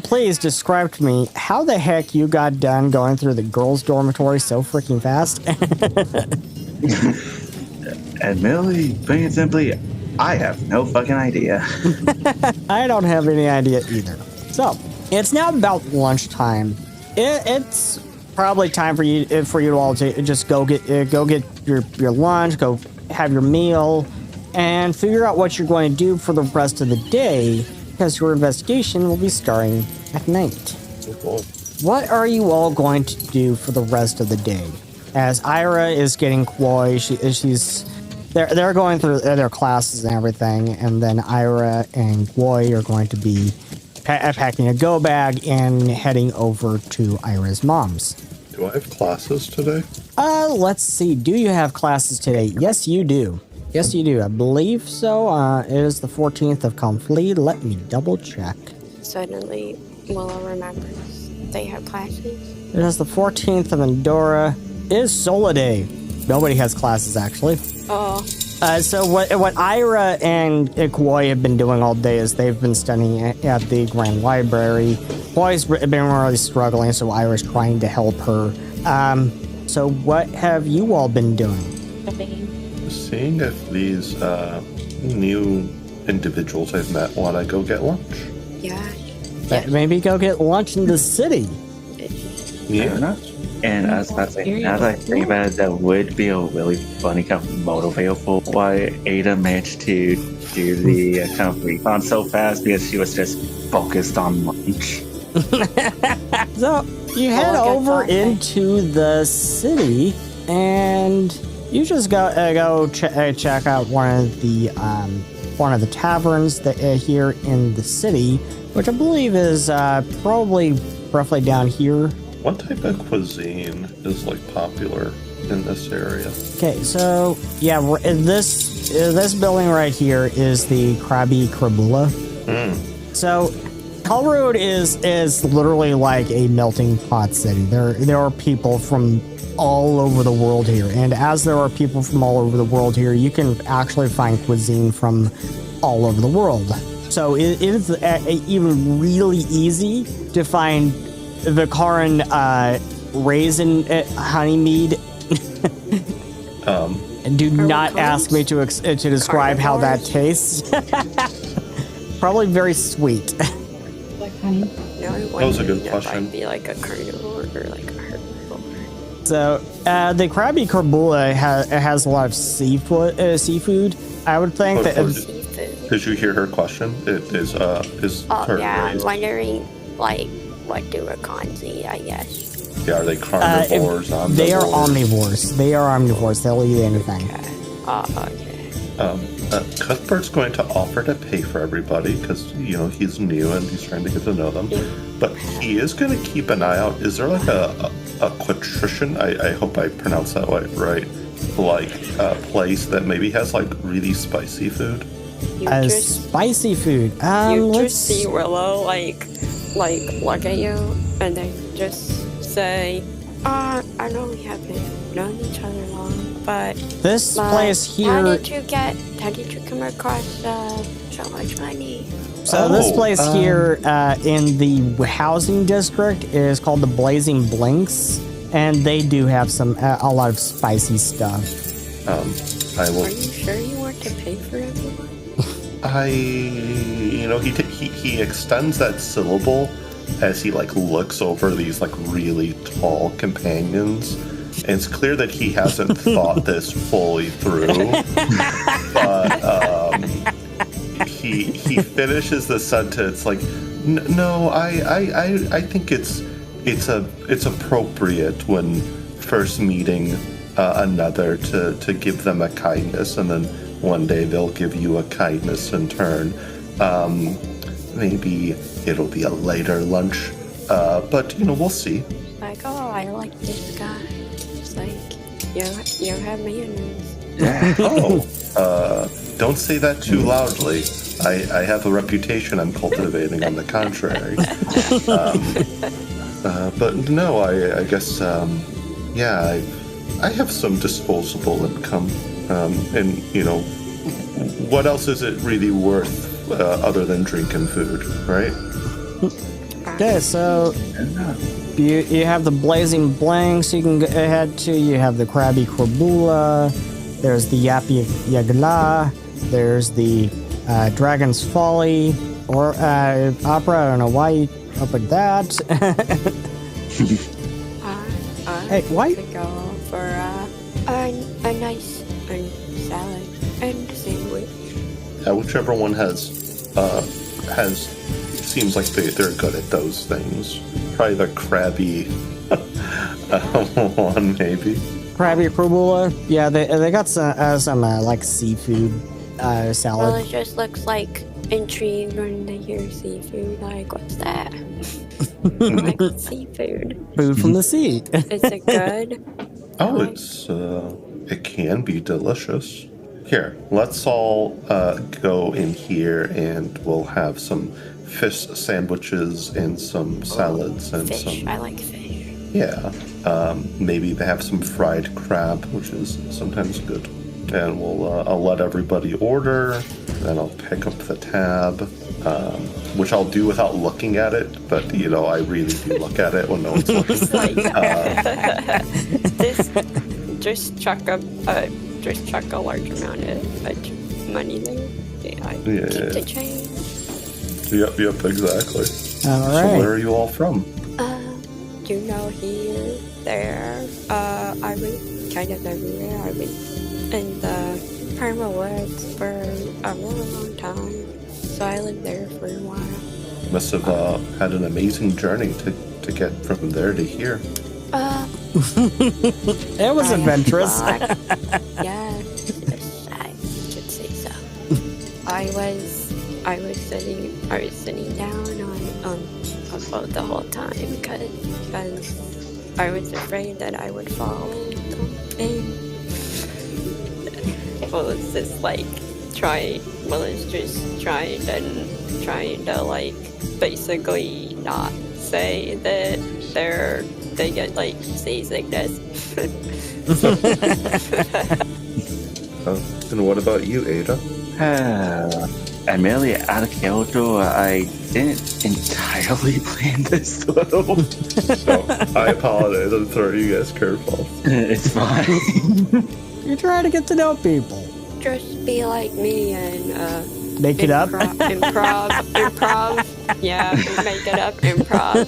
please describe to me how the heck you got done going through the girls' dormitory so freaking fast. Admittedly, putting it simply, I have no fucking idea. I don't have any idea either. So, it's now about lunchtime. It's probably time for you all to just go get your lunch, go have your meal, and figure out what you're going to do for the rest of the day, because your investigation will be starting at night. What are you all going to do for the rest of the day? As Eira is getting coy, they're going through their classes and everything, and then Eira and Guoy are going to be packing a go bag and heading over to Ira's mom's. Do I have classes today? Let's see. Do you have classes today? Yes, you do. Yes, you do. I believe so. It is the 14th of Conflict. Let me double check. Suddenly, Willow remembers they have classes. It is the 14th of Endora. It is Sola Day. Nobody has classes, actually. Oh. So what Eira and Ikoi have been doing all day is they've been studying at the Grand Library. Boy's been really struggling, so Eira's trying to help her. So what have you all been doing? Seeing if these new individuals I've met want to go get lunch. Yeah. Maybe go get lunch in the city. Yeah. And I was about to say, now that I think about it, that would be a really funny kind of motivator for why Ada managed to do the kind of refund so fast, because she was just focused on lunch. So you head over into the city, and you just go check out one of the taverns that here in the city, which I believe is probably roughly down here. What type of cuisine is popular in this area? Okay, so yeah, this building right here is the Krabby Krabula. So Tall Road is literally like a melting pot city. There are people from all over the world here, and as there are people from all over the world here, you can actually find cuisine from all over the world. So it is even really easy to find Vicaran raisin honey mead. And do not ask me to describe how that tastes. Probably very sweet. Like honey. No, That was a good question. I'd be like a carnivore or like a herbivore. So the Krabby Korbula has a lot of seafood. I would think that. Seafood. Did you hear her question? It is Oh her yeah, I'm raised. wondering like what do Racons eat? I guess. Yeah, are they carnivores? Omnivores? They are omnivores. They are omnivores. They'll eat anything. Okay. Cuthbert's going to offer to pay for everybody because, he's new and he's trying to get to know them. Yeah. But he is going to keep an eye out. Is there like a quatrition? I hope I pronounced that right. Like a place that maybe has like really spicy food? Spicy food. You Let's just see Willow like look at you and then just say, I know we haven't known each other long, but this place here. How did you come across so much money? So this place here in the housing district is called the Blazing Blinks, and they do have a lot of spicy stuff. I will. Are you sure you want to pay for everyone? He extends that syllable as he looks over these really tall companions, and it's clear that he hasn't thought this fully through. But he finishes the sentence no, I think it's appropriate when first meeting another to give them a kindness, and then one day they'll give you a kindness in turn. Maybe it'll be a later lunch, but we'll see. Like, oh, I like this guy. It's like, you have manners. Don't say that too loudly. I have a reputation I'm cultivating on the contrary. But no, I guess, I have some disposable income. And, what else is it really worth other than drinking food, right? Okay, so you have the Blazing Blanks you can go ahead to. You have the Krabby Korbula. There's the Yappy Yagla. There's the Dragon's Folly or Opera. I don't know why you opened that. Hey, why? Could go for a nice salad and sandwich. Whichever one has seems like they're good at those things. Probably the Krabby one, maybe. Krabby Korbula. Yeah, they got some seafood salad. Well, it just looks like intrigued when they hear seafood. Like, what's that? Like seafood. Food from the sea. Is it good? Oh, it can be delicious. Here, let's all go in here and we'll have some fish sandwiches and some salads and fish. some. I like fish. Yeah, maybe they have some fried crab, which is sometimes good. And I'll let everybody order. Then I'll pick up the tab, which I'll do without looking at it. But I really do look at it when no one's looking. Just chuck a large amount of money there. Keep the change. Yep, exactly. All right. So where are you all from? Here, there. I was kind of everywhere. I was in the Primal Woods for a really long time, so I lived there for a while. You must have had an amazing journey to get from there to here. It was adventurous. Yes, I should say so. I was sitting down on a boat the whole time because I was afraid that I would fall and well, it's just trying is just trying to like basically not say that they get like seasickness. And what about you, Ada? Admittedly, out of Kyoto, I didn't entirely plan this though. So, I apologize. I'm throwing you guys curveballs. It's fine. You're trying to get to know people. Just be like me and Make it up. improv. Yeah, make it up, improv.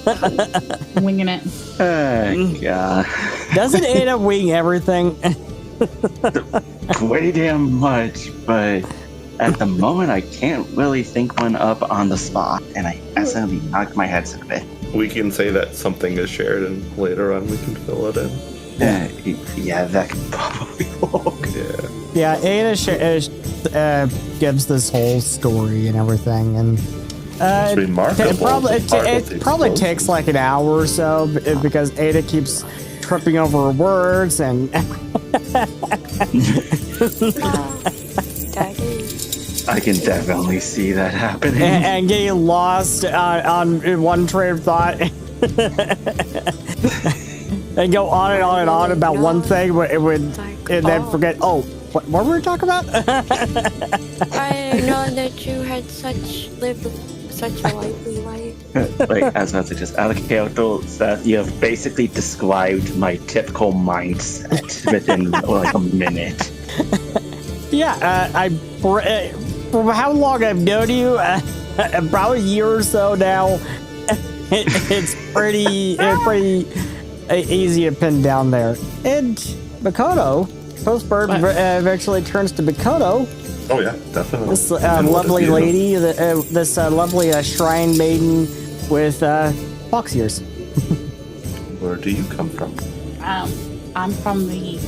Winging it. God. Doesn't Ada wing everything? Way damn much, but at the moment I can't really think one up on the spot, and I accidentally knocked my headset a bit. We can say that something is shared, and later on we can fill it in. Yeah, that could probably work. Yeah, Ada gives this whole story and everything, and It's remarkable. it probably takes like an hour or so because Ada keeps tripping over her words and. I can definitely see that happening. and getting lost on one train of thought. And go on and on and on about one thing, but and then forget. Oh, what were we talking about? I know that you had such a lively life. Like, I was about to just out of Kyoto, Seth, you have basically described my typical mindset within like a minute. Yeah, for how long I've known you, about a year or so now. It's pretty easy to pin down there. And Makoto, Postbird eventually turns to Makoto. Oh yeah, definitely. This lovely lady, this lovely shrine maiden with fox ears. Where do you come from? I'm from the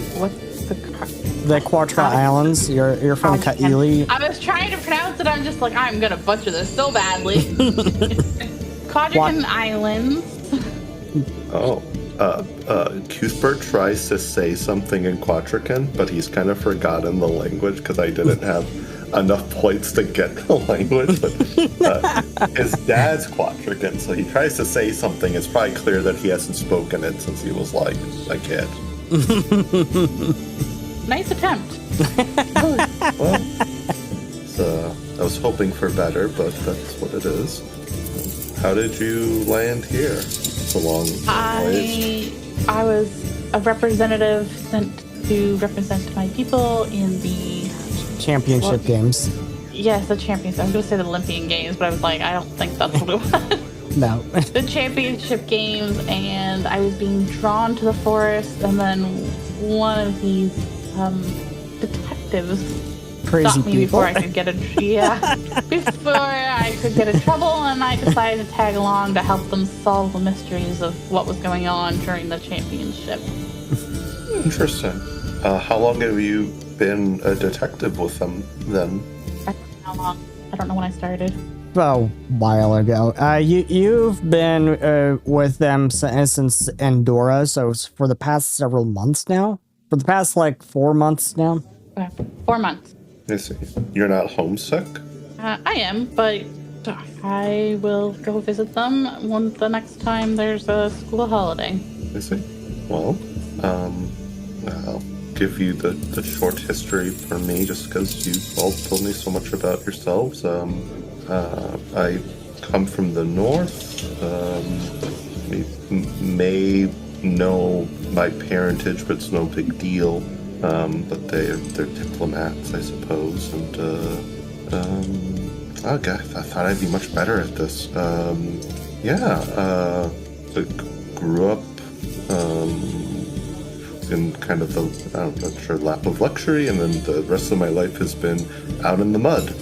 Quatra Islands. You're from Kaili. I was trying to pronounce it. I'm just like, I'm gonna butcher this so badly. Quadracan Islands. Oh. Cuthbert tries to say something in Quatracan, but he's kind of forgotten the language because I didn't have enough points to get the language. But his dad's Quatracan, so he tries to say something. It's probably clear that he hasn't spoken it since he was like a kid. Nice attempt. Well, I was hoping for better, but that's what it is. How did you land here? It's a long ways. I was a representative sent to represent my people in the championship games. Yes, the championship. I was going to say the Olympian Games, but I was like, I don't think that's what it was. No. The championship games, and I was being drawn to the forest, and then one of these detectives Crazy stopped me people. before I could get before I could get in trouble, and I decided to tag along to help them solve the mysteries of what was going on during the championship. Interesting. How long have you been a detective with them then? I don't know how long. I don't know when I started. A while ago. You've been with them since Andorra, so it's for the past several months now. For the past 4 months now. 4 months. I see. You're not homesick? I am, but I will go visit them the next time there's a school holiday. I see. Well, I'll give you the short history for me, just because you all told me so much about yourselves. I come from the north. You may know my parentage, but it's no big deal. But they're diplomats, I suppose, and oh god, I thought I'd be much better at this. I grew up in kind of I'm not sure, lap of luxury, and then the rest of my life has been out in the mud.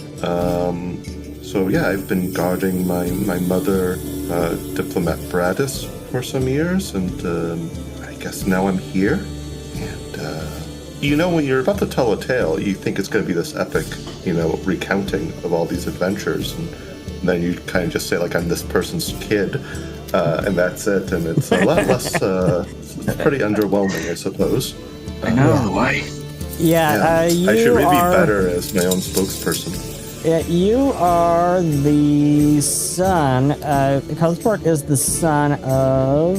So yeah, I've been guarding my mother, diplomat Bradis, for some years, and I guess now I'm here. And when you're about to tell a tale, you think it's going to be this epic, recounting of all these adventures, and then you kind of just say, like, I'm this person's kid, and that's it, and it's a lot less, it's pretty underwhelming, I suppose. I know, why? Yeah, I should maybe be better as my own spokesperson. You are the son. Cuthbert is the son of.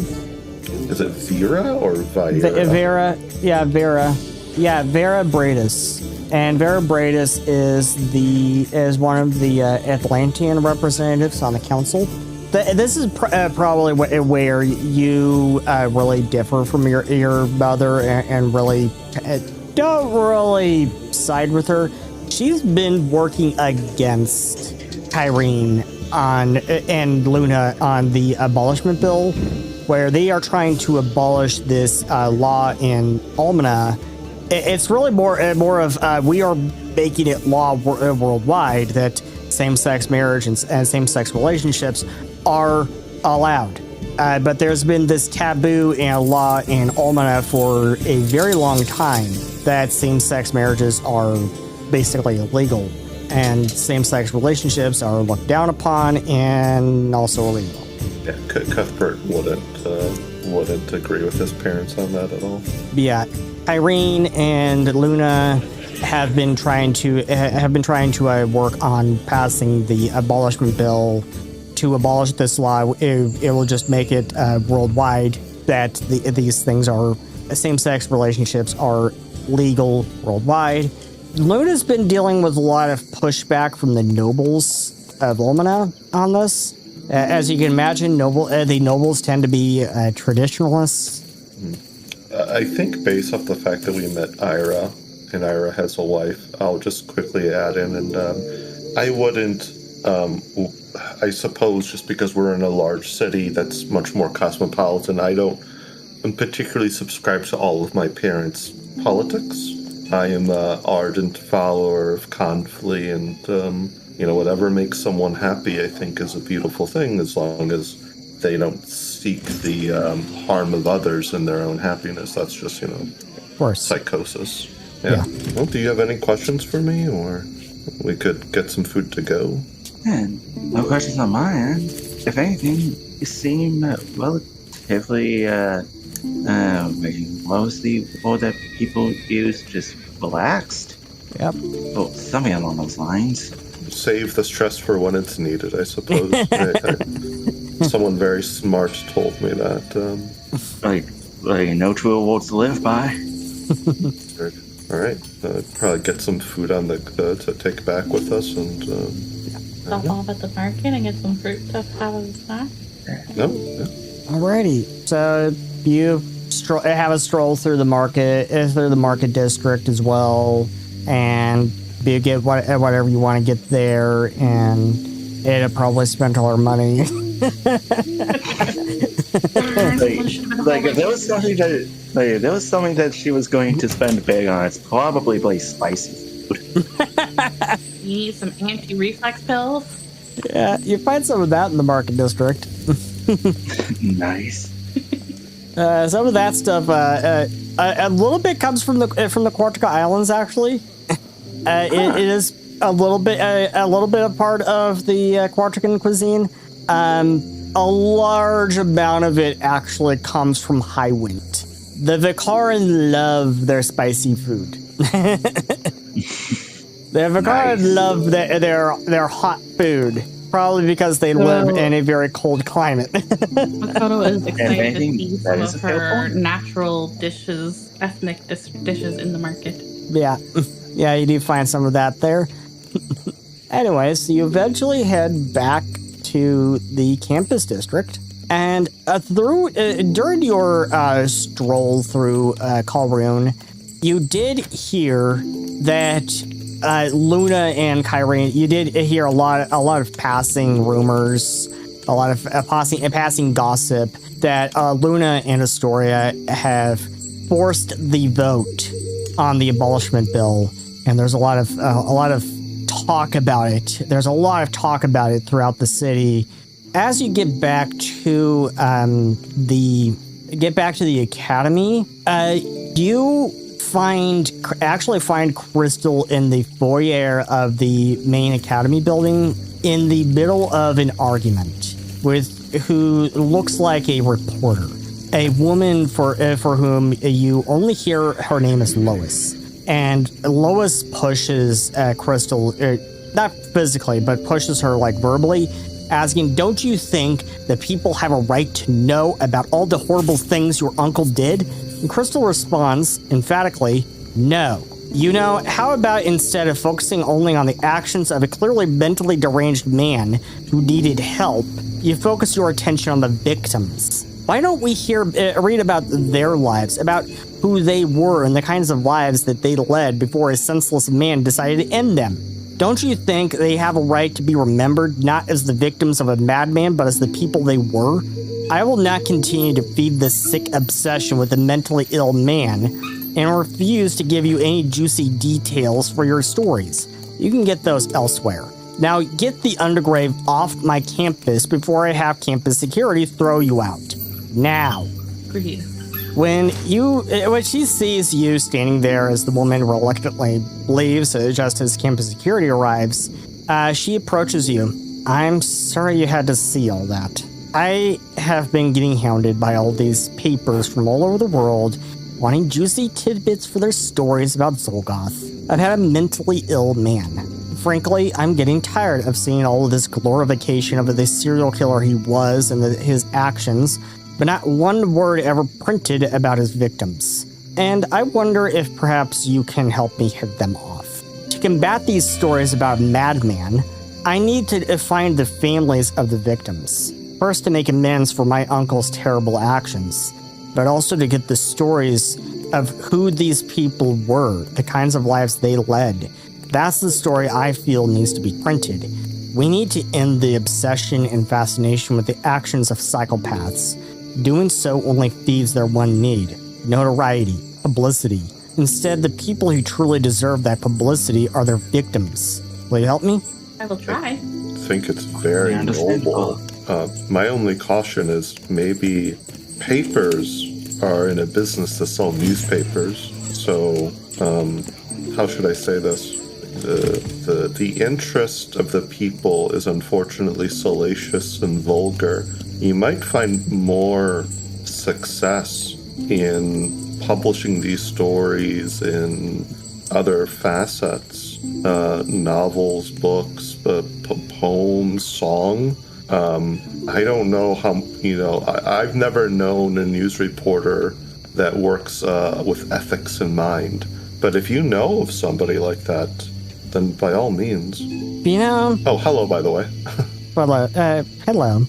Is it Vera or Vira? Vera. Yeah, Vera. Yeah, Vera Bradis. And Vera Bradis is one of the Atlantean representatives on the council. This is probably where you really differ from your mother and really don't really side with her. She's been working against Kyrene and Luna on the abolishment bill, where they are trying to abolish this law in Almana. It's really more of we are making it law worldwide that same-sex marriage and same-sex relationships are allowed. But there's been this taboo and law in Almana for a very long time that same-sex marriages are basically illegal and same-sex relationships are looked down upon and also illegal. Yeah, Cuthbert wouldn't agree with his parents on that at all. Yeah, Irene and Luna have been trying to work on passing the abolishment bill to abolish this law. It will just make it worldwide that these things are same-sex relationships are legal worldwide. Luna's been dealing with a lot of pushback from the nobles of Almana on this. As you can imagine, the nobles tend to be traditionalists. I think based off the fact that we met Eira, and Eira has a wife, I'll just quickly add in, and I wouldn't, I suppose just because we're in a large city that's much more cosmopolitan, I don't particularly subscribe to all of my parents' politics. I am an ardent follower of conflict, and whatever makes someone happy, I think, is a beautiful thing, as long as they don't seek the harm of others and their own happiness. That's just, of course, psychosis. Yeah. Well, do you have any questions for me, or we could get some food to go? No questions on my end. If anything, you seem relatively, what was the word that people use? Just relaxed? Yep. Oh, something along those lines. Save the stress for when it's needed, I suppose. Someone very smart told me that. Like no true words to live by. All right. Probably get some food on to take back with us, and stop off at the market and get some fruit to have as a snack. No. Yeah. Alrighty. So you have a stroll through the market district as well, and you get whatever you want to get there, and it'll probably spend all our money. If there was something that she was going to spend big on, it's probably spicy food. You need some anti-reflex pills? Yeah, you find some of that in the market district. Nice. Some of that stuff, a little bit comes from the Cortica Islands, actually. It is a little bit a part of the Quartican cuisine. A large amount of it actually comes from Highwind. The Vikaran love their spicy food. The Vikaran love their hot food, probably because they live in a very cold climate. Makoto is excited to see some of her natural dishes, ethnic dishes in the market. Yeah, you do find some of that there. Anyways, so you eventually head back to the campus district, and during your stroll through Kalroon, you did hear that Luna and Kyrene, you did hear a lot of passing rumors, a lot of passing gossip that Luna and Astoria have forced the vote on the abolishment bill, and there's a lot of talk about it. There's a lot of talk about it throughout the city. As you get back to the academy, you actually find Crystal in the foyer of the main academy building in the middle of an argument with who looks like a reporter, a woman for whom you only hear her name is Lois. And Lois pushes Crystal not physically, but pushes her like verbally, asking, don't you think that people have a right to know about all the horrible things your uncle did? And Crystal responds emphatically, no. You know, how about instead of focusing only on the actions of a clearly mentally deranged man who needed help, you focus your attention on the victims? Why don't we read about their lives, about who they were and the kinds of lives that they led before a senseless man decided to end them? Don't you think they have a right to be remembered not as the victims of a madman, but as the people they were? I will not continue to feed this sick obsession with a mentally ill man and refuse to give you any juicy details for your stories. You can get those elsewhere. Now get the undergrave off my campus before I have campus security throw you out. Now. Agreed. When she sees you standing there as the woman reluctantly leaves just as campus security arrives, she approaches you. I'm sorry you had to see all that. I have been getting hounded by all these papers from all over the world wanting juicy tidbits for their stories about Zolgoth. I've had a mentally ill man. Frankly, I'm getting tired of seeing all of this glorification of the serial killer he was and his actions, but not one word ever printed about his victims. And I wonder if perhaps you can help me head them off. To combat these stories about a madman, I need to find the families of the victims. First, to make amends for my uncle's terrible actions, but also to get the stories of who these people were, the kinds of lives they led. That's the story I feel needs to be printed. We need to end the obsession and fascination with the actions of psychopaths. Doing so only feeds their one need: notoriety, publicity. Instead, the people who truly deserve that publicity are their victims. Will you help me? I will try. I think it's very noble. My only caution is maybe papers are in a business to sell newspapers. So, how should I say this? The interest of the people is unfortunately salacious and vulgar. You might find more success in publishing these stories in other facets, novels, books, poems, song. I don't know how, I've never known a news reporter that works with ethics in mind. But if you know of somebody like that, then by all means. Oh, hello, by the way. Well, hello.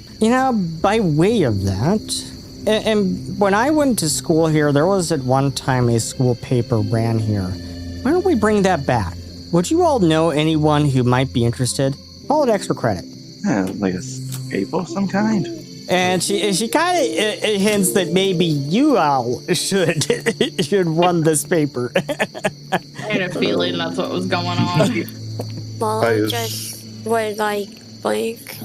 By way of that, and when I went to school here, there was at one time a school paper ran here. Why don't we bring that back? Would you all know anyone who might be interested? Call it extra credit. Like a paper of some kind. And she kind of hints that maybe you all should run this paper. I had a feeling that's what was going on. Well, I just would blink,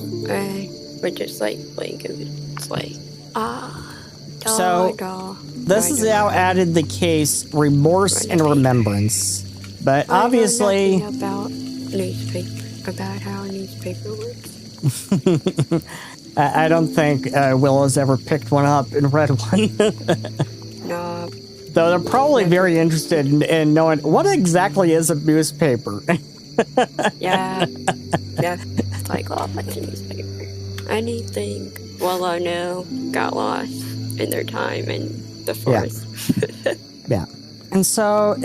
would just blink and it's So, this is how added the case remorse and remembrance. But obviously... I know nothing about how a newspaper works. I don't think Will has ever picked one up and read one. No. Though they're probably very interested in knowing what exactly is a newspaper. Yeah. It's what's a newspaper? Anything Willow knew got lost in their time in the forest. Yeah. And so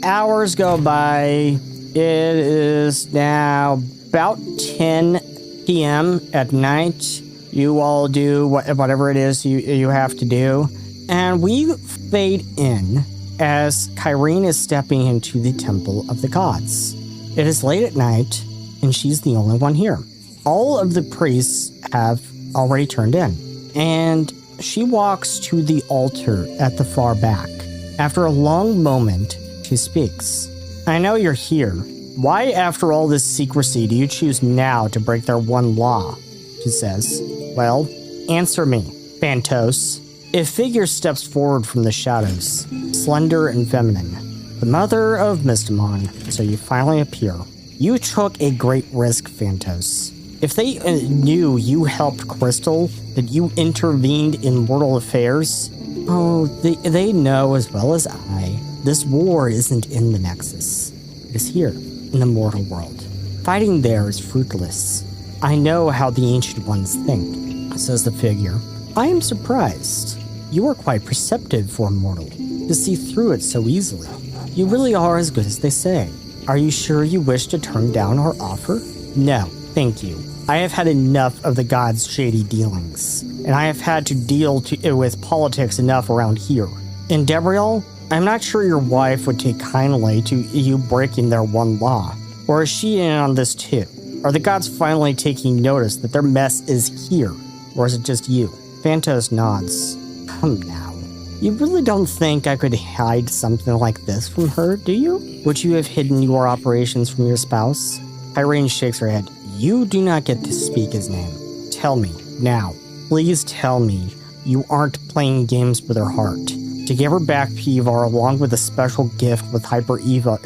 hours go by. It is now about 10 p.m. at night. You all do whatever it is you have to do. And we fade in as Kyrene is stepping into the Temple of the Gods. It is late at night, and she's the only one here. All of the priests have already turned in, and she walks to the altar at the far back. After a long moment, she speaks. I know you're here. Why, after all this secrecy, do you choose now to break their one law? She says. Well, answer me, Phantos. A figure steps forward from the shadows, slender and feminine. The mother of Mystimon, so you finally appear. You took a great risk, Phantos. If they knew you helped Crystal, that you intervened in mortal affairs, they know as well as I, this war isn't in the Nexus. It is here, in the mortal world. Fighting there is fruitless. I know how the Ancient Ones think, says the figure. I am surprised. You are quite perceptive for a mortal, to see through it so easily. You really are as good as they say. Are you sure you wish to turn down our offer? No, thank you. I have had enough of the gods' shady dealings, and I have had to deal with politics enough around here. And Debriel, I'm not sure your wife would take kindly to you breaking their one law. Or is she in on this too? Are the gods finally taking notice that their mess is here? Or is it just you? Phantos nods. Come now. You really don't think I could hide something like this from her, do you? Would you have hidden your operations from your spouse? Irene shakes her head. You do not get to speak his name. Tell me, now, please tell me you aren't playing games with her heart. To give her back Pivar along with a special gift with Hyper Evo,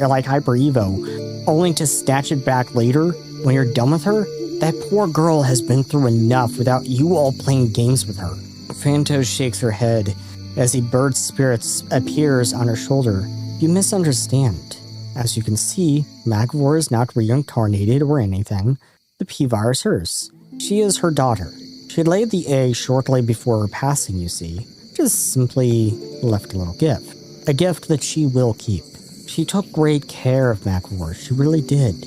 only to snatch it back later when you're done with her? That poor girl has been through enough without you all playing games with her. Phantos shakes her head as the bird spirit appears on her shoulder. You misunderstand. As you can see, Magvor is not reincarnated or anything. The Pivar is hers. She is her daughter. She laid the egg shortly before her passing, you see. Just simply left a little gift. A gift that she will keep. She took great care of Magvor, she really did.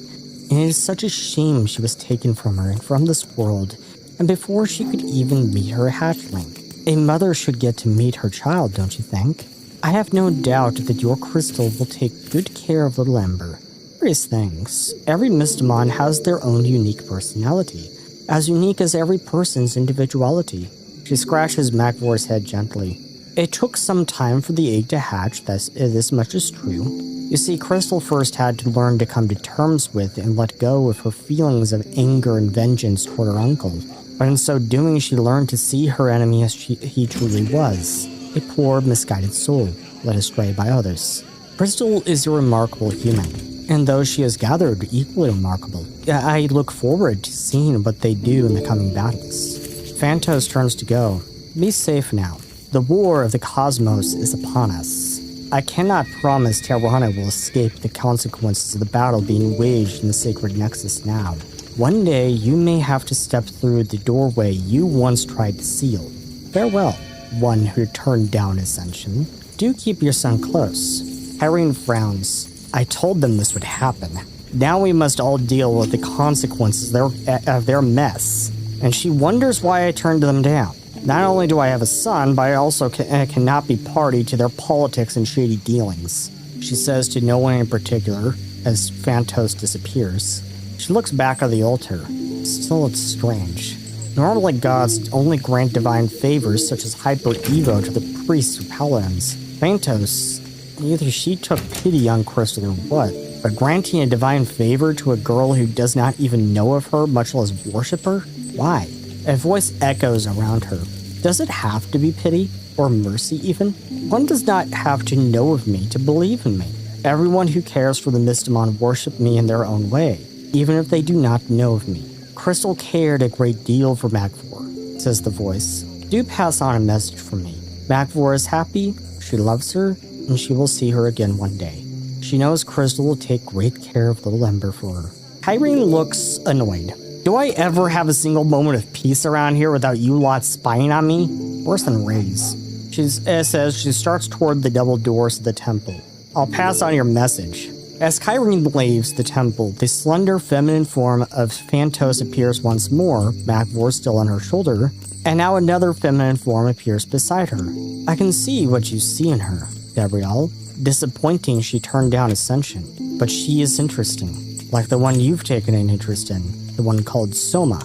And it is such a shame she was taken from her and from this world, and before she could even meet her hatchling. A mother should get to meet her child, don't you think? I have no doubt that your crystal will take good care of little Ember. Various things. Every Mystimon has their own unique personality, as unique as every person's individuality. She scratches Magvor's head gently. It took some time for the egg to hatch, this much is true. You see, Crystal first had to learn to come to terms with and let go of her feelings of anger and vengeance toward her uncle. But in so doing, she learned to see her enemy as he truly was. A poor, misguided soul, led astray by others. Crystal is a remarkable human, and those she has gathered equally remarkable. I look forward to seeing what they do in the coming battles. Phantos turns to go. Be safe now. The war of the cosmos is upon us. I cannot promise Terrana will escape the consequences of the battle being waged in the sacred nexus now. One day you may have to step through the doorway you once tried to seal. Farewell, one who turned down ascension. Do keep your son close. Irene frowns. I told them this would happen. Now we must all deal with the consequences of their mess. And she wonders why I turned them down. Not only do I have a son, but I also cannot be party to their politics and shady dealings. She says to no one in particular, as Phantos disappears. She looks back at the altar. Still, it's strange. Normally, gods only grant divine favors such as Hyper Evo to the priests or paladins. Phantos, either she took pity on Crystal or what, but granting a divine favor to a girl who does not even know of her, much less worship her? Why? A voice echoes around her. Does it have to be pity? Or mercy even? One does not have to know of me to believe in me. Everyone who cares for the Mystimon worship me in their own way, even if they do not know of me. Crystal cared a great deal for Magvor, says the voice. Do pass on a message from me. Magvor is happy, she loves her, and she will see her again one day. She knows Crystal will take great care of little Ember for her. Irene looks annoyed. Do I ever have a single moment of peace around here without you lot spying on me? Worse than Ray's. She says she starts toward the double doors of the temple. I'll pass on your message. As Kyrene leaves the temple, the slender feminine form of Phantos appears once more, Magvor still on her shoulder, and now another feminine form appears beside her. I can see what you see in her, Gabrielle. Disappointing she turned down Ascension, but she is interesting, like the one you've taken an interest in. The one called Soma.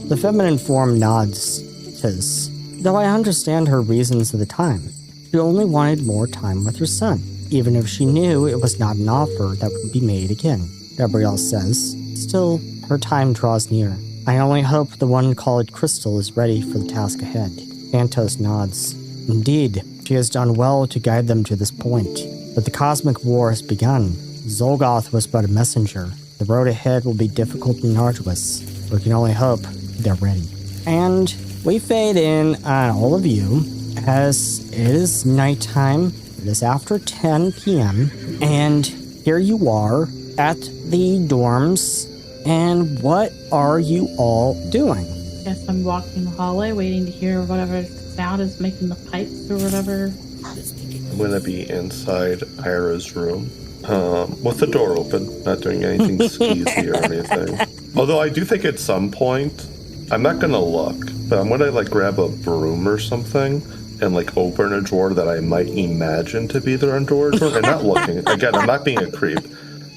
The feminine form nods, says, though I understand her reasons at the time. She only wanted more time with her son, even if she knew it was not an offer that would be made again. Gabrielle says, still, her time draws near. I only hope the one called Crystal is ready for the task ahead. Phantos nods. Indeed, she has done well to guide them to this point, but the cosmic war has begun. Zolgoth was but a messenger. The road ahead will be difficult and arduous. We can only hope they're ready. And we fade in on all of you as it is nighttime. It is after 10 p.m. And here you are at the dorms And what are you all doing? Guess I'm walking the hallway, waiting to hear whatever sound is making the pipes or whatever. I'm gonna be inside Eira's room, with the door open, not doing anything skeezy or anything. Although I do think at some point, I'm not gonna look, but I'm gonna like grab a broom or something and like open a drawer that I might imagine to be their underwear drawer. And not looking. Again, I'm not being a creep,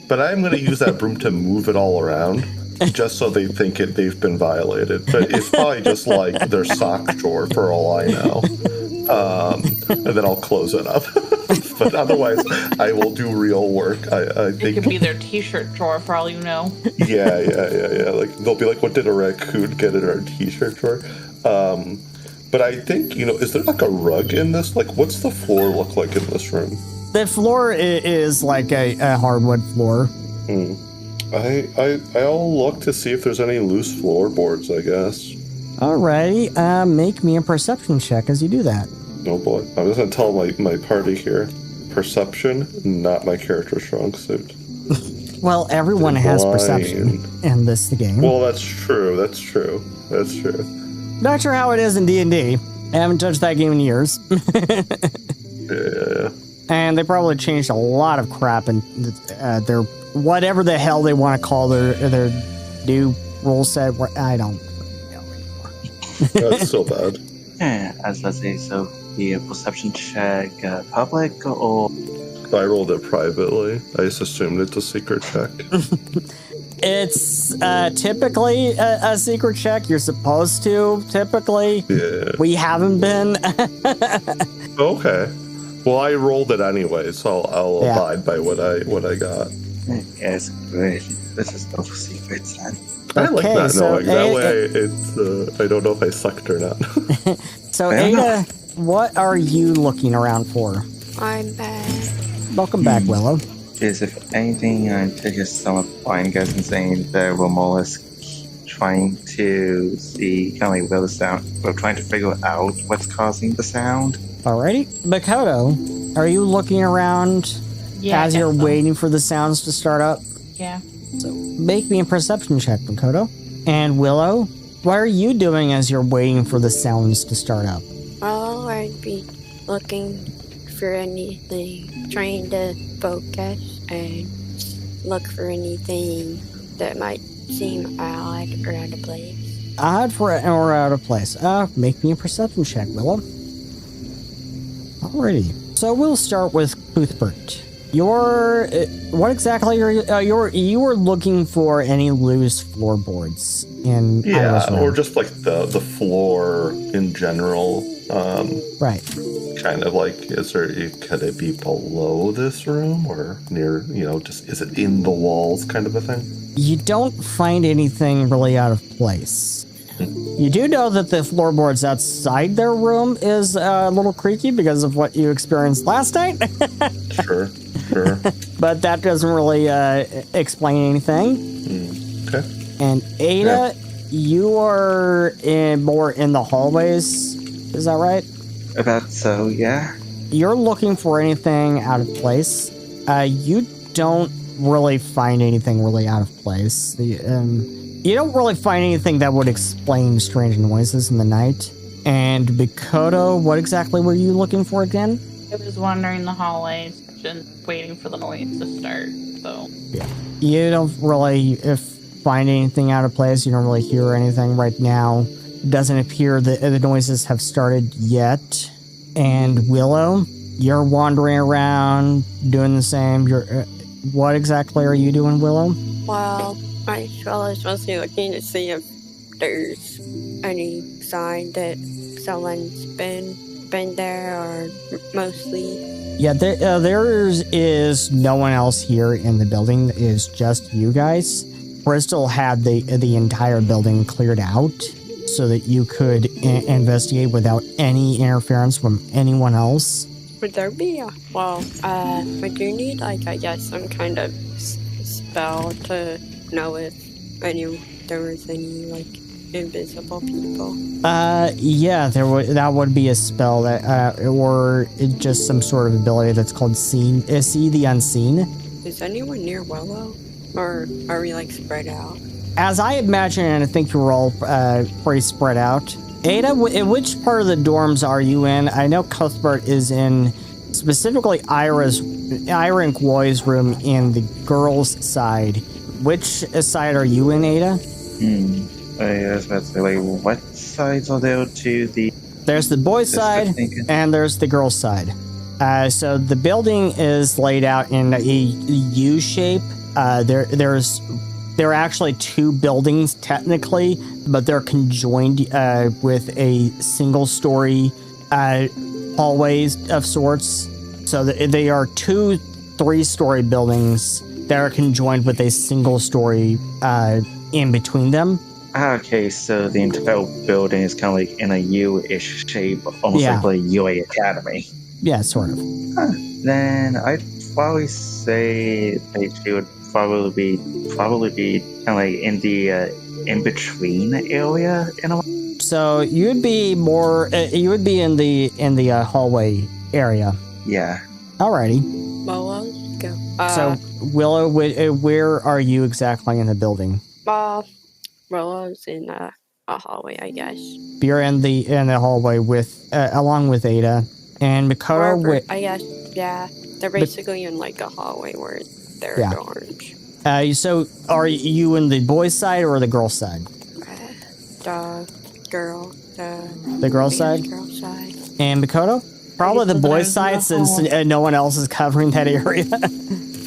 but I'm gonna use that broom to move it all around. Just so they think they've been violated. But it's probably just like their sock drawer for all I know. And then I'll close it up. But otherwise, I will do real work. I think It could be their t-shirt drawer for all you know. Yeah. Like they'll be like, "What did a raccoon get in our t-shirt drawer?" But I think, is there like a rug in this? Like, what's the floor look like in this room? The floor is like a hardwood floor. I'll look to see if there's any loose floorboards, I guess. Alrighty, make me a perception check as you do that. Oh boy. I'm just going to tell my party here. Perception, not my character strong suit. Well, everyone has perception in this game. Well, that's true. Not sure how it is in D&D. I haven't touched that game in years. Yeah. And they probably changed a lot of crap in their whatever the hell they want to call their new rule set. I don't know anymore. That's so bad. Yeah, as let's say, so the perception check public or... I rolled it privately. I just assumed it's a secret check. It's typically a secret check. You're supposed to, typically. Yeah. We haven't been. Okay. Well, I rolled it anyway, so I'll abide by what I got. Yes, great. This is no secrets then. I like not so knowing. That way, it's I don't know if I sucked or not. So, Ada, what are you looking around for? I'm back. Welcome back, Willow. Is if anything, I'm taking some of flying guys and saying that we're more or less trying to see kind of like where the sound. We're trying to figure out what's causing the sound. Alrighty. Makoto, are you looking around as you're waiting for the sounds to start up? Yeah. So make me a perception check, Makoto. And Willow, what are you doing as you're waiting for the sounds to start up? Well, I'd be looking for anything, trying to focus and look for anything that might seem odd or out of place. Odd or out of place. Make me a perception check, Willow. Alrighty. So we'll start with Cuthbert. What exactly are you were looking for any loose floorboards in Ira's room? Or just like the floor in general. Right. Kind of like, could it be below this room or near, just is it in the walls kind of a thing? You don't find anything really out of place. You do know that the floorboards outside their room is a little creaky because of what you experienced last night. Sure. But that doesn't really explain anything. Okay. And Ada, you are more in the hallways. Is that right? About so, yeah. You're looking for anything out of place. You don't really find anything really out of place. You don't really find anything that would explain strange noises in the night. And Makoto, what exactly were you looking for again? I was wandering the hallways and waiting for the noise to start, so... Yeah. You don't really find anything out of place. You don't really hear anything right now. It doesn't appear that the noises have started yet. And Willow, you're wandering around doing the same. What exactly are you doing, Willow? Well, I was mostly looking to see if there's any sign that someone's been there, or mostly. Yeah, there is no one else here in the building. It is just you guys. Bristol had the entire building cleared out so that you could investigate without any interference from anyone else. Would there be would you need, I guess, some kind of spell to know if there was any, invisible people? Yeah, that would be a spell that, or just some sort of ability that's called See the Unseen. Is anyone near Willow? Or are we, spread out? as I imagine, and I think you're all pretty spread out. Ada, which part of the dorms are you in? I know Cuthbert is in specifically Eira and Goy's room in the girls' side. Which side are you in, Ada? I was about to say, like, what sides are there to the... There's the boys' side, and there's the girls' side. So the building is laid out in a U shape. There are actually two buildings technically, but they're conjoined with a single-story hallways of sorts. So they are two 3-story buildings that are conjoined with a single-story in between them. Okay, so the entire building is kind of like in a U-ish shape, almost like a UA Academy. Yeah, sort of. Then I'd probably say they would probably be kind of like in the in-between area in a way. So you would be in the hallway area. Yeah. Alrighty. Well, let's go. So Willow, where are you exactly in the building? Willow's in a hallway, I guess. You're in the hallway with along with Ada and Makoto. I guess, yeah. They're basically in like a hallway where they're dorms. So are you in the boys' side or the girls' side? The girls' side? Girls' side. And Makoto? Probably the boys' side since no one else is covering that area.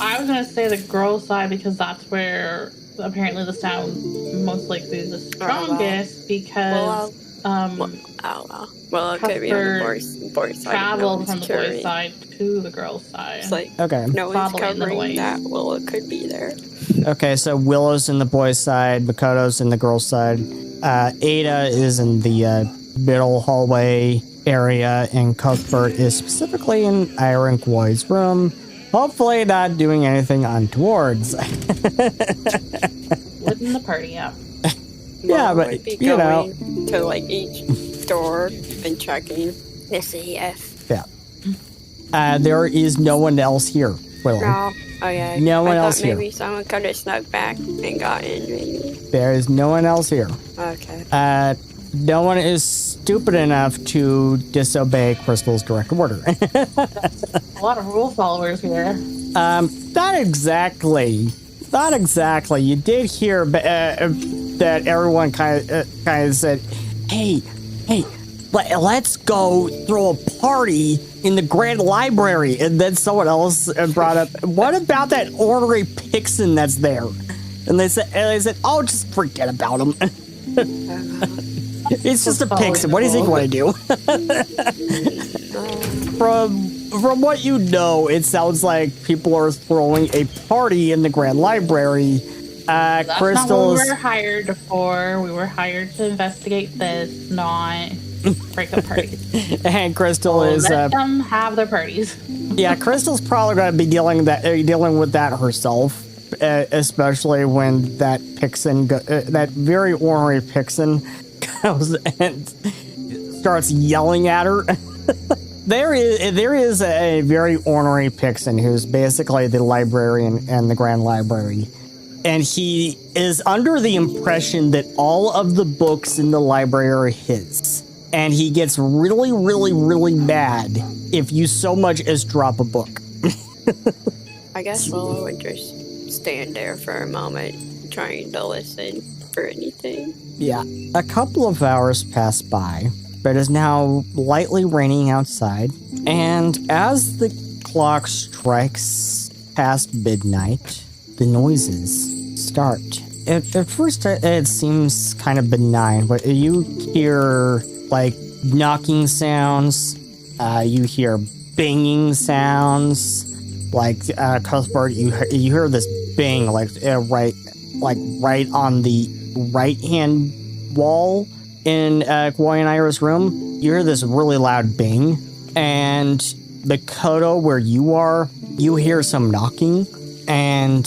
I was going to say the girls' side because that's where apparently the sound most likely is the strongest because it could be on the boys' side. Travel from the boys' side to the girls' side. It's like, okay. No one's covering that. Willow could be there. Okay, so Willow's in the boys' side, Makoto's in the girls' side. Ada is in the middle hallway area, and Cuthbert is specifically in Eira and Goy's room. Hopefully not doing anything untowards. Living the party up. Yeah, but you know, to like each door and checking to see if. Yeah. There is no one else here. Willow. No. Okay. No one else here. Maybe someone could have snuck back and got in. Maybe. There is no one else here. Okay. No one is stupid enough to disobey Crystal's direct order. A lot of rule followers here. Not exactly. You did hear that everyone kind of said, "Hey, let's go throw a party in the Grand Library," and then someone else brought up, "What about that ornery Pixen that's there?" And they said, "Oh, just forget about him." It's just a Pixen. What do you think I do? From what you know, it sounds like people are throwing a party in the Grand Library. That's Crystal's... not what we were hired for. We were hired to investigate this, not break up parties. And Crystal is... let them have their parties. Yeah, Crystal's probably going to be dealing with that herself, especially when that Pixen, that very ornery Pixen, goes and starts yelling at her. There is a very ornery Pixen who's basically the librarian in the Grand Library. And he is under the impression that all of the books in the library are his. And he gets really, really, really mad if you so much as drop a book. I guess Willow would just stand there for a moment, trying to listen for anything. Yeah. A couple of hours pass by, but it is now lightly raining outside. And as the clock strikes past midnight, the noises start. At first, it seems kind of benign, but you hear, like, knocking sounds. You hear banging sounds. Like, Cuthbert, you hear this bang, like, right on the right-hand wall in Goy and Eira's room. You hear this really loud bang. And Makoto, where you are, you hear some knocking. And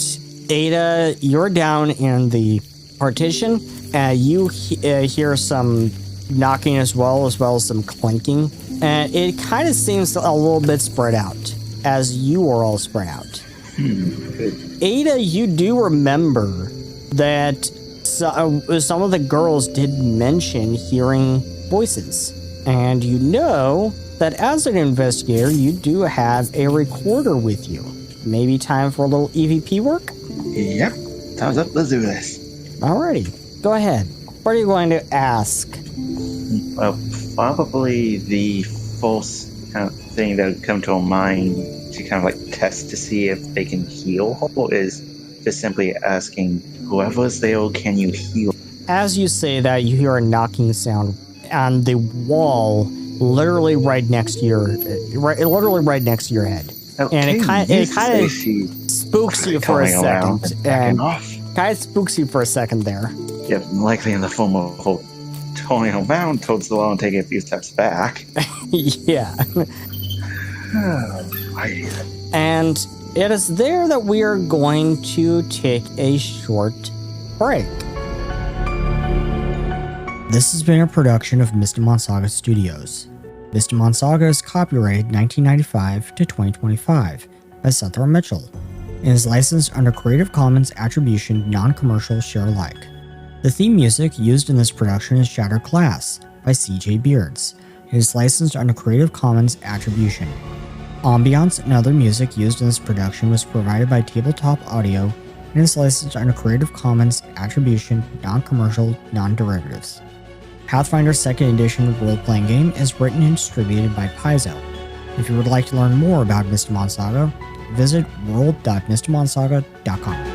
Ada, you're down in the partition. You hear some knocking as well as some clinking. And it kind of seems a little bit spread out, as you are all spread out. Ada, you do remember that some of the girls did mention hearing voices. And you know that as an investigator, you do have a recorder with you. Maybe time for a little EVP work? Yep. Time's up. Let's do this. Alrighty. Go ahead. What are you going to ask? Well, probably the false kind of thing that would come to our mind to kind of like test to see if they can heal is just simply asking whoever's there, can you heal? As you say that, you hear a knocking sound on the wall, literally right next to your head. Okay, And it kind of spooks you for a second. And kind of spooks you for a second there. Yep, likely in the form of turning around towards the wall and taking a few steps back. Yeah. Right. And it is there that we are going to take a short break. This has been a production of Mystimon Saga Studios. Mystimon Saga is copyrighted 1995 to 2025 by Seth R. Mitchell and is licensed under Creative Commons Attribution Non-Commercial Share Alike. The theme music used in this production is Shattered Glass by CJBeards. It is licensed under Creative Commons Attribution. Ambience and other music used in this production was provided by Tabletop Audio and is licensed under Creative Commons Attribution Non-Commercial Non-Derivatives. Pathfinder 2nd Edition role-playing game is written and distributed by Paizo. If you would like to learn more about Mystimon Saga, visit world.mystimonsaga.com.